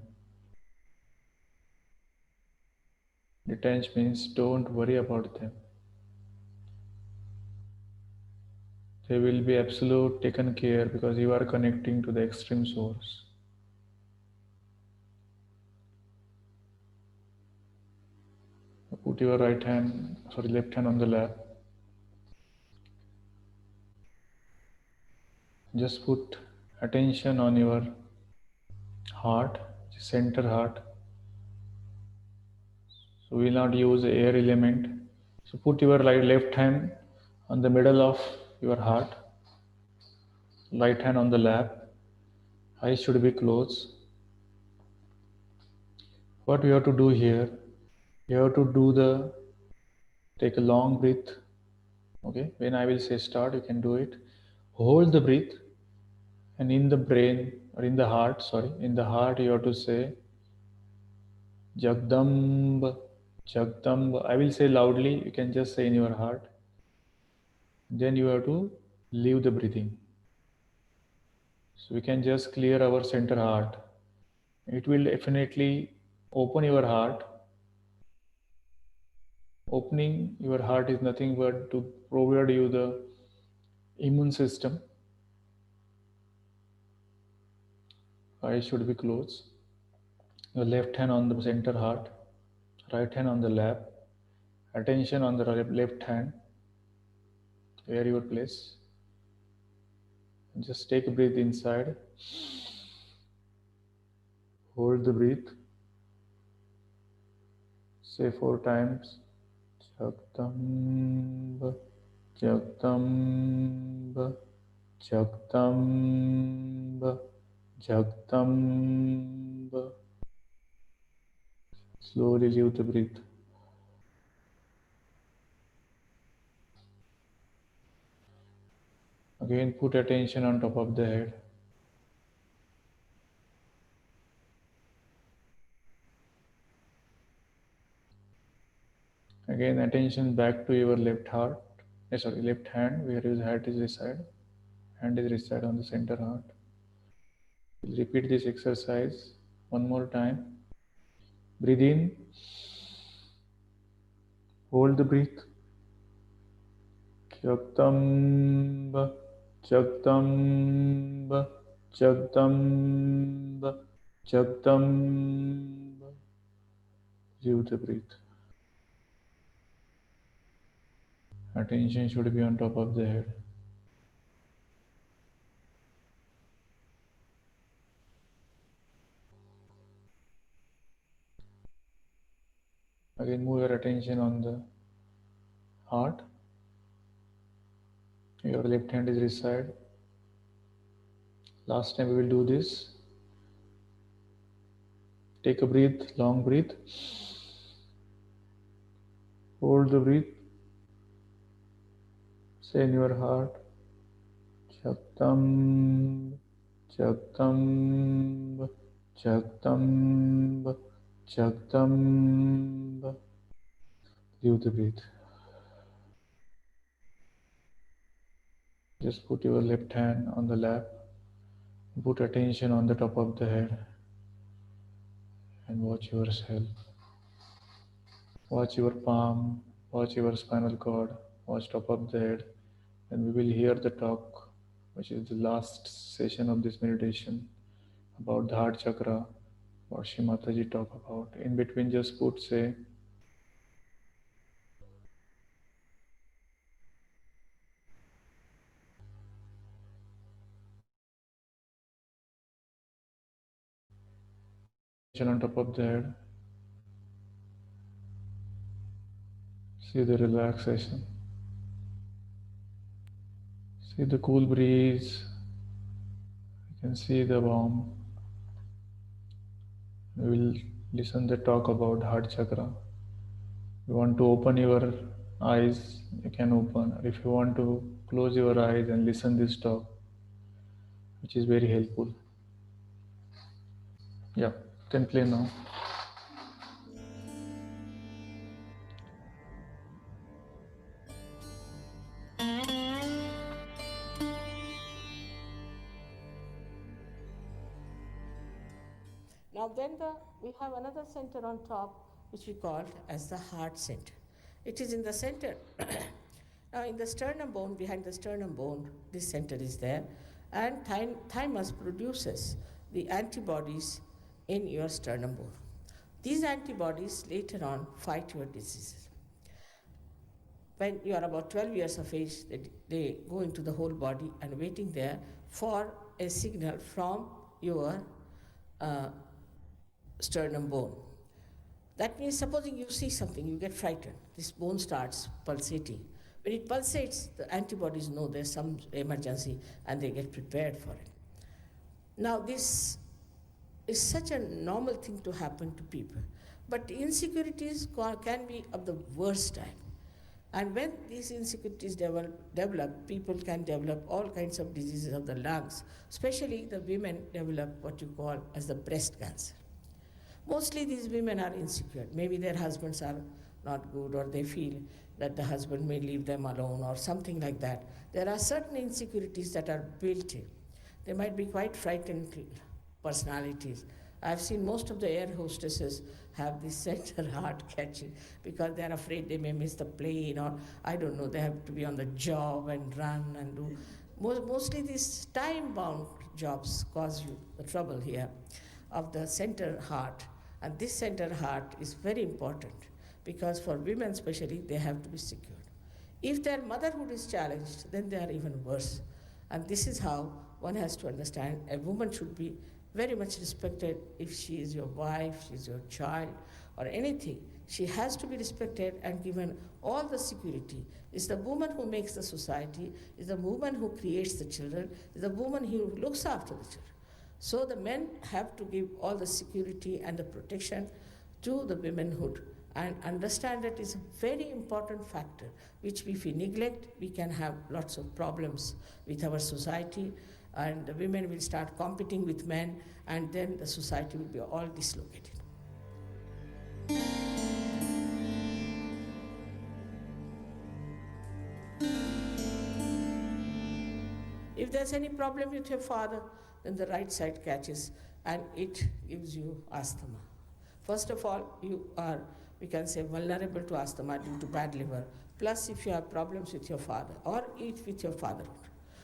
Detach means don't worry about them. They will be absolute taken care because you are connecting to the extreme source. Put your left hand on the lap. Just put attention on your heart, center heart. So we will not use air element. So put your left hand on the middle of your heart, right hand on the lap. Eyes should be closed. What we have to do here, you have to do the take a long breath. Okay, when I will say start, you can do it. Hold the breath, and in the brain or in the heart, in the heart, you have to say Jagdamb, Jagdamb. I will say loudly, you can just say in your heart. Then you have to leave the breathing. So we can just clear our center heart. It will definitely open your heart. Opening your heart is nothing but to provide you the immune system. Eyes should be closed. Your left hand on the center heart, right hand on the lap. Attention on the left hand, where your place. Just take a breath inside. Hold the breath. Say 4 times. Jagdamba, Jagdamba, Jagdamba, Jagdamba. Slowly leave the breath. Again, put attention on top of the head. Again, attention back to your left heart. Left hand, where your heart is reside. Hand is reside on the center heart. We'll repeat this exercise one more time. Breathe in. Hold the breath. Jagdamba, Jagdamba, Jagdamba, Jagdamba. Leave the breath. Attention should be on top of the head. Again, move your attention on the heart. Your left hand is this side. Last time we will do this. Take a breath, long breath. Hold the breath. Say in your heart, Jagdamba, Jagdamba, Jagdamba, Jagdamba. Leave the breath. Just put your left hand on the lap. Put attention on the top of the head and watch yourself. Watch your palm, watch your spinal cord, watch top of the head, and we will hear the talk, which is the last session of this meditation about the heart chakra, what Shri Mataji talk about. In between, just put say, on top of the head. See the relaxation. See the cool breeze. You can see the warmth. We will listen the talk about heart chakra. If you want to open your eyes, you can open. If you want to close your eyes and listen this talk, which is very helpful. Yeah, you can play now. Now then we have another center on top which we call as the heart center. It is in the center. Now in the sternum bone, behind the sternum bone, this center is there, and thymus produces the antibodies in your sternum bone. These antibodies later on fight your diseases. When you are about 12 years of age, they go into the whole body and waiting there for a signal from your sternum bone. That means supposing you see something, you get frightened, this bone starts pulsating. When it pulsates, the antibodies know there's some emergency and they get prepared for it. Now this is such a normal thing to happen to people, but insecurities can be of the worst type. And when these insecurities develop, people can develop all kinds of diseases of the lungs, especially the women develop what you call as the breast cancer. Mostly these women are insecure. Maybe their husbands are not good, or they feel that the husband may leave them alone or something like that. There are certain insecurities that are built in. They might be quite frightened personalities. I've seen most of the air hostesses have this center heart catching because they're afraid they may miss the plane, or I don't know, they have to be on the job and run and do. Mostly these time-bound jobs cause you the trouble here of the center heart. And this center heart is very important because for women especially, they have to be secured. If their motherhood is challenged, then they are even worse. And this is how one has to understand a woman should be very much respected if she is your wife, she is your child, or anything. She has to be respected and given all the security. It's the woman who makes the society, it's the woman who creates the children, it's the woman who looks after the children. So the men have to give all the security and the protection to the womanhood and understand that it's a very important factor, which if we neglect, we can have lots of problems with our society, and the women will start competing with men, and then the society will be all dislocated. If there's any problem with your father, then the right side catches and it gives you asthma. First of all, you are, we can say, vulnerable to asthma due to bad liver. Plus, if you have problems with your father or eat with your fatherhood.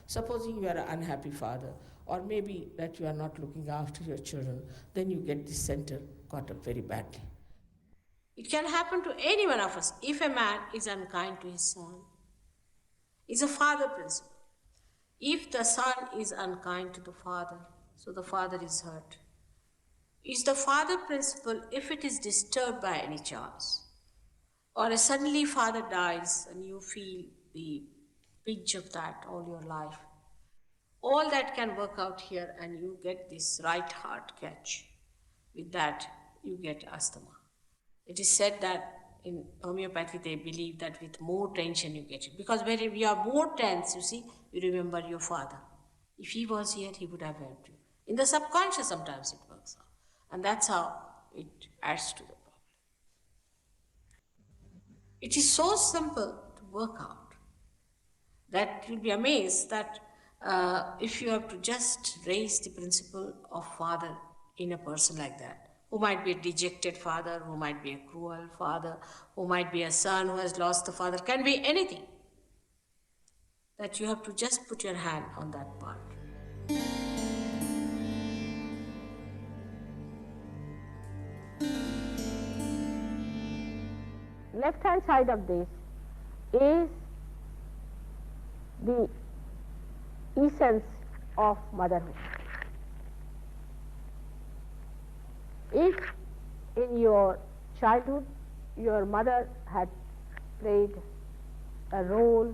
Supposing you are an unhappy father, or maybe that you are not looking after your children, then you get this center caught up very badly. It can happen to any one of us if a man is unkind to his son. It's a father principle. If the son is unkind to the father, so the father is hurt. It's the father principle if it is disturbed by any chance, or suddenly father dies and you feel the pinch of that all your life. All that can work out here and you get this right heart catch. With that, you get asthma. It is said that in homeopathy, they believe that with more tension you get it. Because when you are more tense, you see, you remember your father. If he was here, he would have helped you. In the subconscious, sometimes it works out. And that's how it adds to the problem. It is so simple to work out that you'll be amazed that if you have to just raise the principle of father in a person like that, who might be a dejected father, who might be a cruel father, who might be a son who has lost the father, can be anything. That you have to just put your hand on that part. Left-hand side of this is the essence of motherhood. If in your childhood your mother had played a role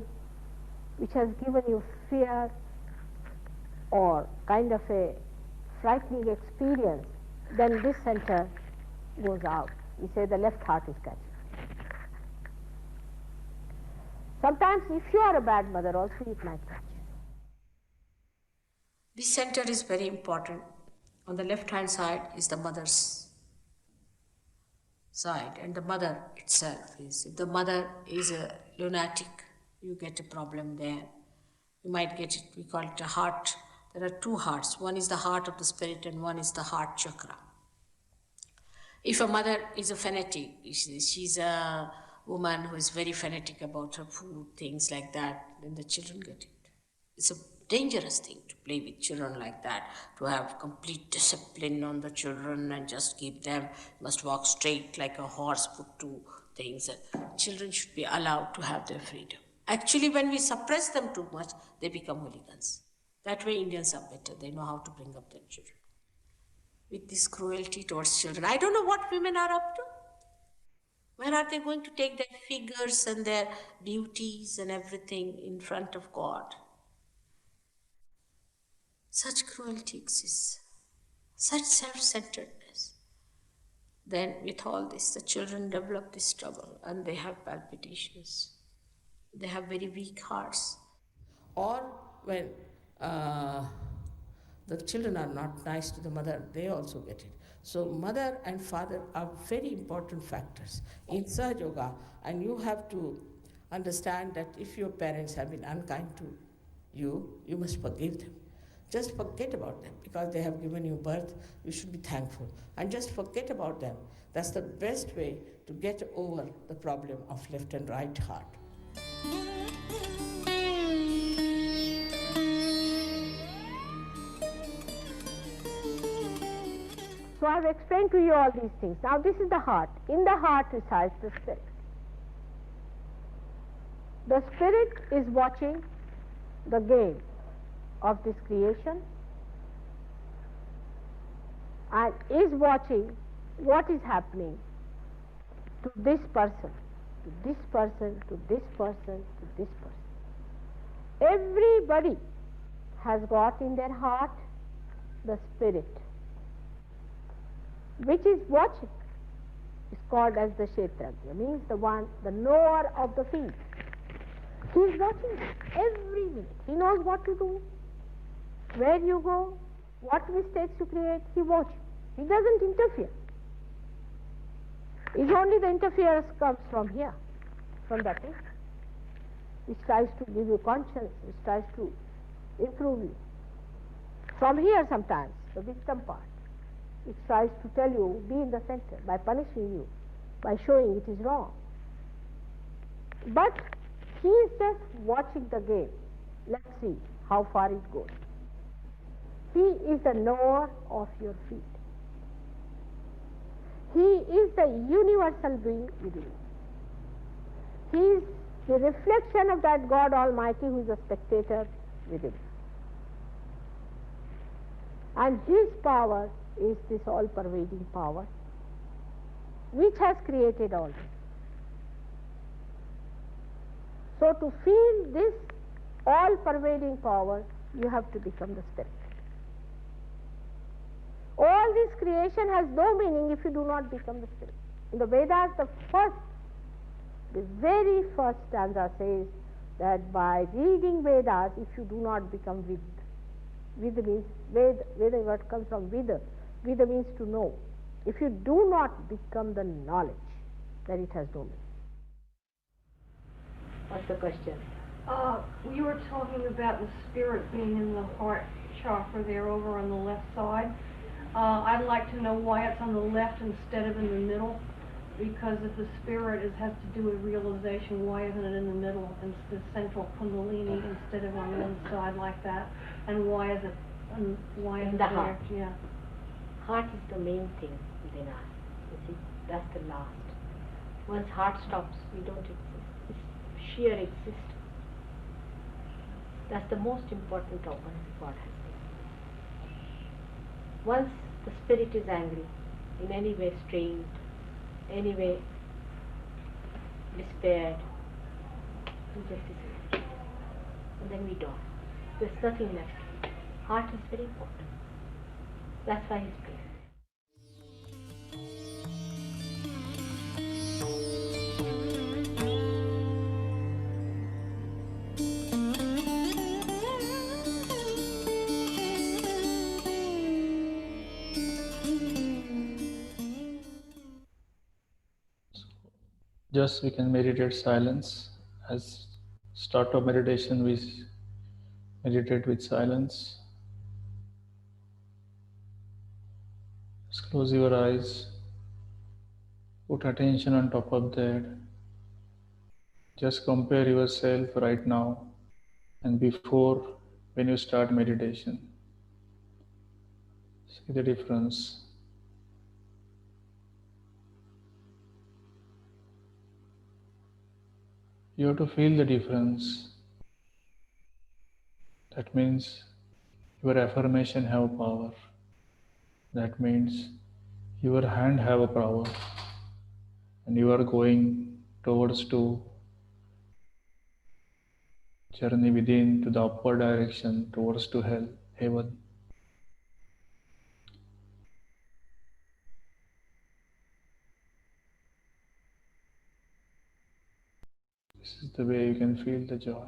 which has given you fear or kind of a frightening experience, then this center goes out. We say the left heart is catching. Sometimes if you are a bad mother also it might catch. This center is very important. On the left-hand side is the mother's side, and the mother itself is. If the mother is a lunatic, you get a problem there. You might get it, we call it a heart. There are two hearts. One is the heart of the spirit and one is the heart chakra. If a mother is a fanatic, she's a woman who is very fanatic about her food, things like that, then the children get it. It's a dangerous thing to play with children like that, to have complete discipline on the children and just keep them, must walk straight like a horse, put two things. Children should be allowed to have their freedom. Actually, when we suppress them too much, they become hooligans. That way Indians are better. They know how to bring up their children. With this cruelty towards children, I don't know what women are up to. Where are they going to take their figures and their beauties and everything in front of God? Such cruelty exists, such self-centeredness. Then with all this, the children develop this trouble and they have palpitations. They have very weak hearts. Or when the children are not nice to the mother, they also get it. So mother and father are very important factors in Sahaja Yoga, and you have to understand that if your parents have been unkind to you, you must forgive them. Just forget about them because they have given you birth. You should be thankful and just forget about them. That's the best way to get over the problem of left and right heart. So I have explained to you all these things. Now this is the heart. In the heart resides the spirit. The spirit is watching the game of this creation and is watching what is happening to this person, to this person, to this person, to this person. Everybody has got in their heart the spirit which is watching. It's called as the Kshetrajna, means the one, the knower of the field. He is watching every minute. He knows what to do, where you go, what mistakes you create. He watches. He doesn't interfere. It's only the interference comes from here, from that end, which tries to give you conscience, which tries to improve you. From here sometimes, the victim part, which tries to tell you, be in the center, by punishing you, by showing it is wrong. But he is just watching the game. Let's see how far it goes. He is the knower of your feet. He is the universal being within you. He is the reflection of that God Almighty who is a spectator within you. And his power is this all-pervading power which has created all this. So to feel this all-pervading power, you have to become the spirit. All this creation has no meaning if you do not become the spirit. In the Vedas, the very first stanza says that by reading Vedas, if you do not become Vid, Vid means, Veda word comes from Vida. Vida means to know. If you do not become the knowledge, then it has no meaning. What's the question? You were talking about the spirit being in the heart chakra there over on the left side. I'd like to know why it's on the left instead of in the middle, because if the spirit has to do with realization, why isn't it in the middle, in the central kundalini, instead of on the other side like that? And why is it in the heart? Yeah. Heart is the main thing within us. You see, that's the last. Once heart stops, we don't exist. It's sheer existence. That's the most important organ God has made. Once the spirit is angry, in any way strained, any way despaired, we just disappear. And then we die. There's nothing left. Heart is very important. That's why he's praying. Just we can meditate silence. As start of meditation, we meditate with silence. Just close your eyes. Put attention on top of that. Just compare yourself right now and before when you start meditation. See the difference. You have to feel the difference. That means your affirmation have power. That means your hand have a power. And you are going towards to journey within to the upward direction towards to hell, heaven. This is the way you can feel the joy.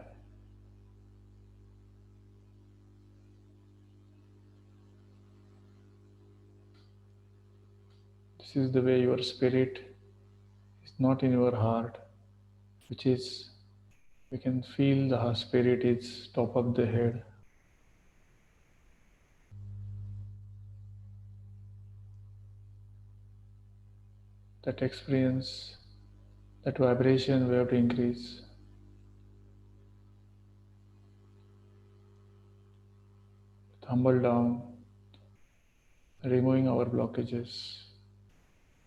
This is the way your spirit is not in your heart, which is, we can feel the spirit is top of the head. That experience, that vibration we have to increase. Humble down, removing our blockages,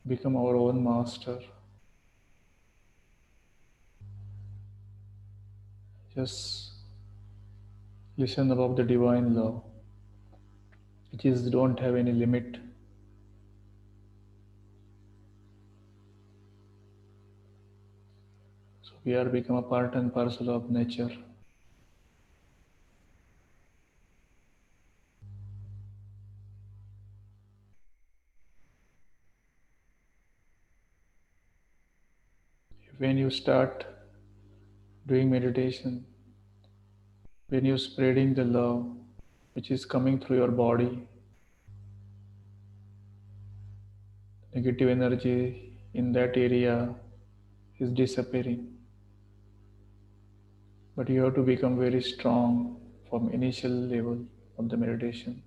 become our own master. Just listen about the divine law, which is don't have any limit. We are become a part and parcel of nature. When you start doing meditation, when you're spreading the love which is coming through your body, negative energy in that area is disappearing. But you have to become very strong from initial level of the meditation.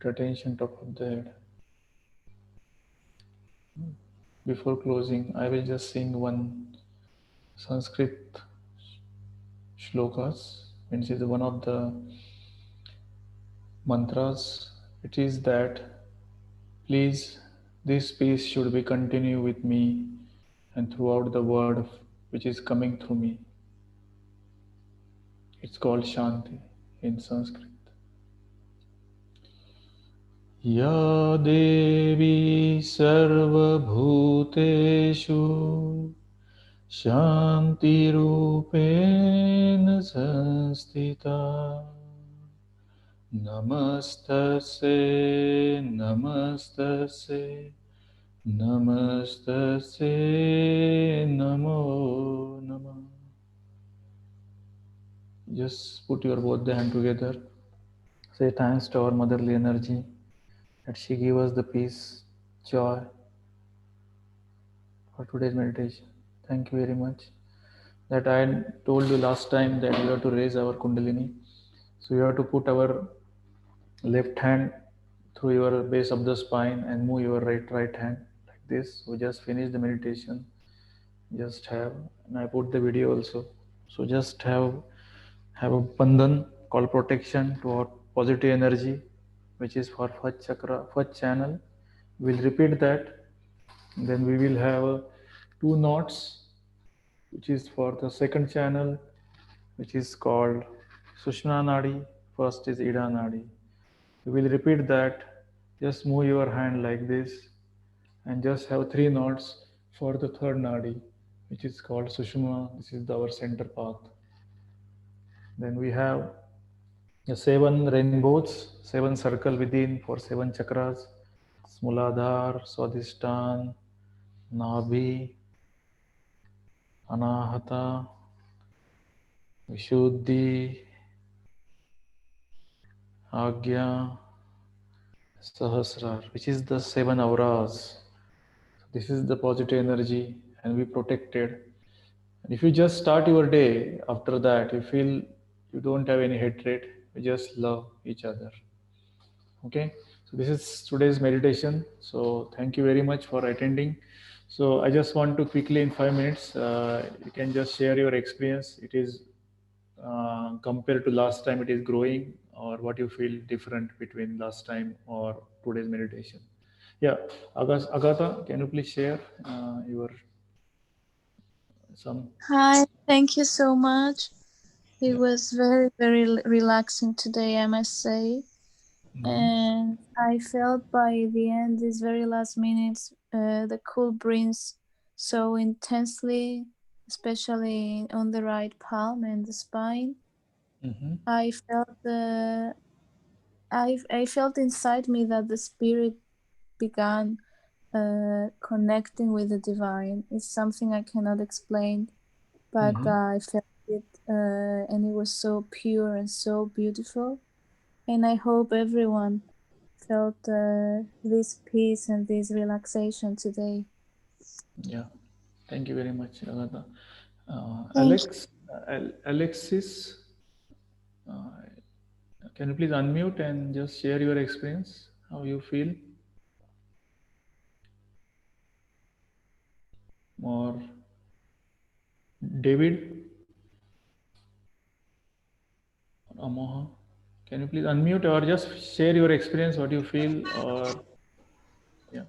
Put attention top of the head. Before closing, I will just sing one Sanskrit shlokas. Means is one of the mantras. It is that please, this peace should be continue with me and throughout the word which is coming through me. It's called Shanti in Sanskrit. Ya Devi Sarvabhuteshu Shanti Rupena Sanstita Namastase Namastase Namastase Namo Namah. Just put your both the hand together. Say thanks to our motherly energy that she gave us the peace, joy for today's meditation. Thank you very much. That I told you last time that we have to raise our Kundalini. So you have to put our left hand through your base of the spine and move your right hand like this. We just finished the meditation. Just have, and I put the video also. So just have a bandhan called protection to our positive energy, which is for first chakra, first channel. We'll repeat that. Then we will have two knots, which is for the second channel, which is called Sushmna Nadi. First is Ida Nadi. We will repeat that. Just move your hand like this and just have three knots for the third Nadi, which is called Sushumna. This is our center path. Then we have the 7 rainbows, 7 circle within for 7 chakras. Muladhara, Swadhisthana, Nabhi, Anahata, Vishuddhi, Agya, Sahasrar, which is the 7 auras. This is the positive energy and we protected. And if you just start your day, after that you feel you don't have any hatred, you just love each other. Okay, so this is today's meditation. So thank you very much for attending. So I just want to quickly in 5 minutes, you can just share your experience. It is compared to last time, it is growing, or what you feel different between last time or today's meditation. Yeah, Agatha, can you please share your some? Hi, thank you so much. It was very, very relaxing today, I must say. And I felt by the end, these very last minutes, the cool breeze so intensely, especially on the right palm and the spine. I felt inside me that the spirit began connecting with the divine. It's something I cannot explain, but I felt it, and it was so pure and so beautiful. And I hope everyone felt this peace and this relaxation today. Yeah, thank you very much, Agatha. Thank Alexis, can you please unmute and just share your experience, how you feel? Or David, Amoha, can you please unmute or just share your experience, what you feel, or yeah.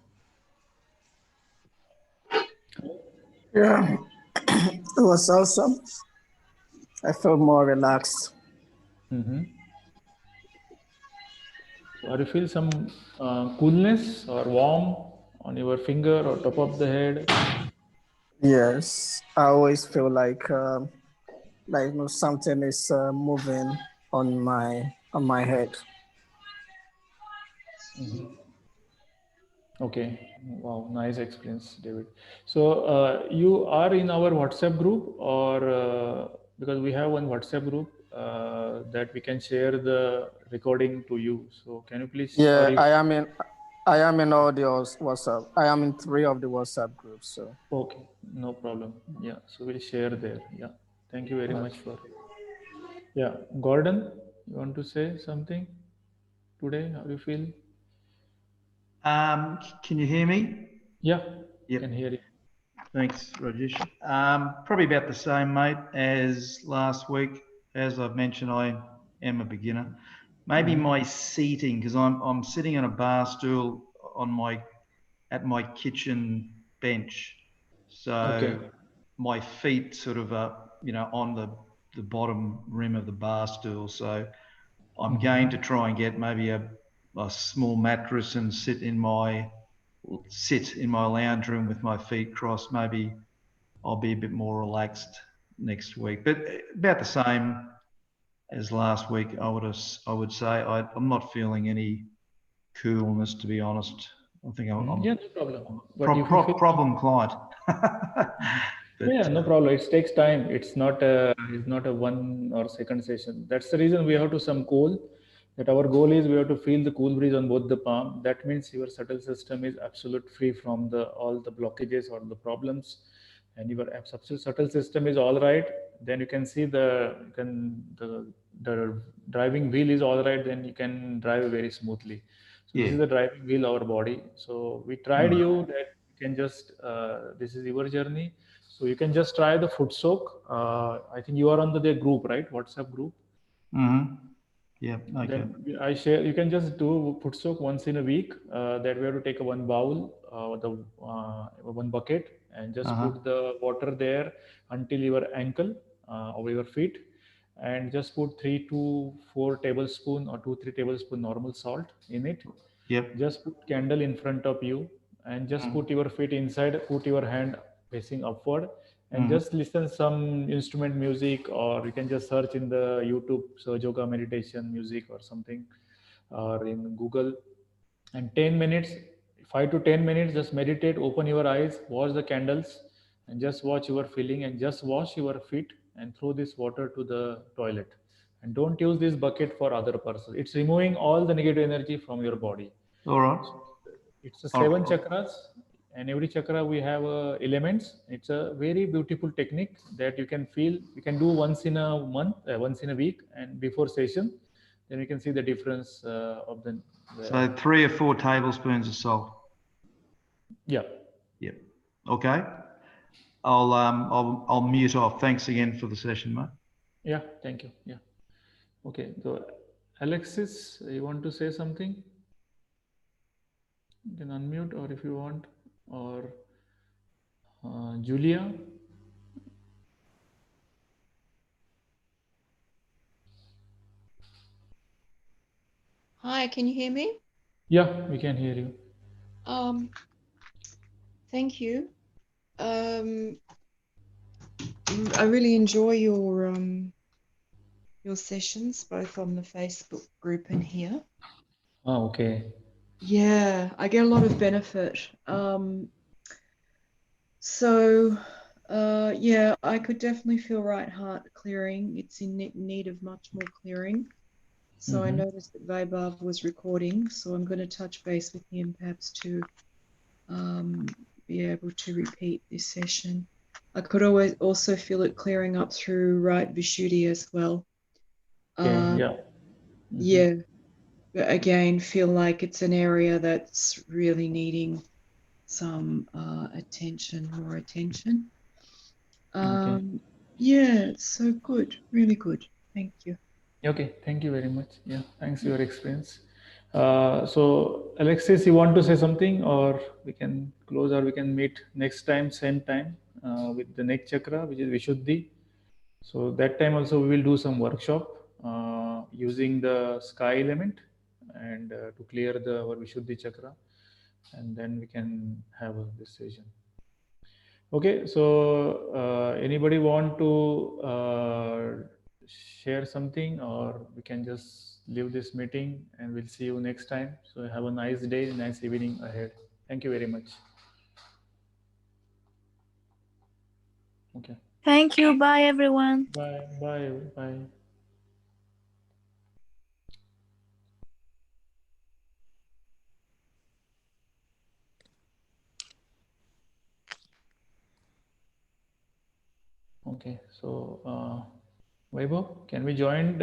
Yeah, it was awesome. I feel more relaxed. Mm-hmm. Or you feel some coolness or warm on your finger or top of the head? Yes, I always feel like something is moving on my head. Okay. Wow. Nice experience, David. So you are in our WhatsApp group, or because we have one WhatsApp group that we can share the recording to you. So can you please, or Yeah, if I am in all the WhatsApp. I am in 3 of the WhatsApp groups. So okay, no problem. Yeah. So we'll share there. Yeah. Thank you very much for. Yeah, Gordon, you want to say something today? How you feel? Can you hear me? Yeah, Yep. can hear you. Thanks, Rajesh. Probably about the same, mate, as last week. As I've mentioned, I am a beginner. Maybe my seating, because I'm sitting on a bar stool at my kitchen bench, so Okay. my feet sort of on the bottom rim of the bar stool. So I'm going to try and get maybe a small mattress and sit in my lounge room with my feet crossed. Maybe I'll be a bit more relaxed next week, but about the same as last week. I would say I'm not feeling any coolness, to be honest. I think I'm Yeah, no problem. a But if you feel, problem client. But, yeah, no problem. It takes time. It's not a 1 or 2 session. That's the reason we have to some cool. That our goal is we have to feel the cool breeze on both the palm. That means your subtle system is absolute free from the all the blockages or the problems, and your subtle system is all right. Then you can see the driving wheel is all right. Then you can drive very smoothly. So this yeah. is the driving wheel our body. So we tried you that you can just this is your journey. So you can just try the foot soak. I think you are on the group, right? WhatsApp group. Mm-hmm. Yeah. Okay. Then I share. You can just do foot soak once in a week. That we have to take a one bowl, one bucket, and just put the water there until your ankle over your feet, and just put 3 to 4 tablespoon or 2-3 tablespoon normal salt in it. Yep. Just put candle in front of you and just put your feet inside, put your hand facing upward, and just listen some instrument music, or you can just search in the YouTube Surge Yoga meditation music or something, or in Google. And 10 minutes, 5 to 10 minutes, just meditate, open your eyes, watch the candles, and just watch your feeling, and just wash your feet and throw this water to the toilet. And don't use this bucket for other person. It's removing all the negative energy from your body. All right. It's a 7 chakras, and every chakra we have elements. It's a very beautiful technique that you can feel. You can do once in a month, once in a week, and before session, then you can see the difference of the. So 3 or 4 tablespoons of salt. Yeah. Yep. Okay. I'll mute off. Thanks again for the session, mate. Yeah. Thank you. Yeah. Okay. So, Alexis, you want to say something? You can unmute, or if you want, or Julia. Hi, can you hear me? Yeah, we can hear you. Thank you. I really enjoy your sessions, both on the Facebook group and here. Oh, okay. Yeah, I get a lot of benefit. Yeah, I could definitely feel right heart clearing. It's in need of much more clearing. So I noticed that Vaibhav was recording, so I'm going to touch base with him perhaps to be able to repeat this session. I could always also feel it clearing up through right Vishuddhi as well. Yeah. But again, feel like it's an area that's really needing some attention, more attention. Yeah, so good, really good. Thank you. Okay, thank you very much. Yeah, thanks for your experience. So, Alexis, you want to say something, or we can close, or we can meet next time, same time, with the next chakra, which is Vishuddhi. So that time also we will do some workshop using the sky element and to clear our Vishuddhi chakra, and then we can have this session. Okay, so anybody want to share something, or we can just leave this meeting and we'll see you next time. So have a nice day, nice evening ahead. Thank you very much. Okay. Thank you. Bye, everyone. Bye, bye, bye. Okay, so Vaibhav, can we join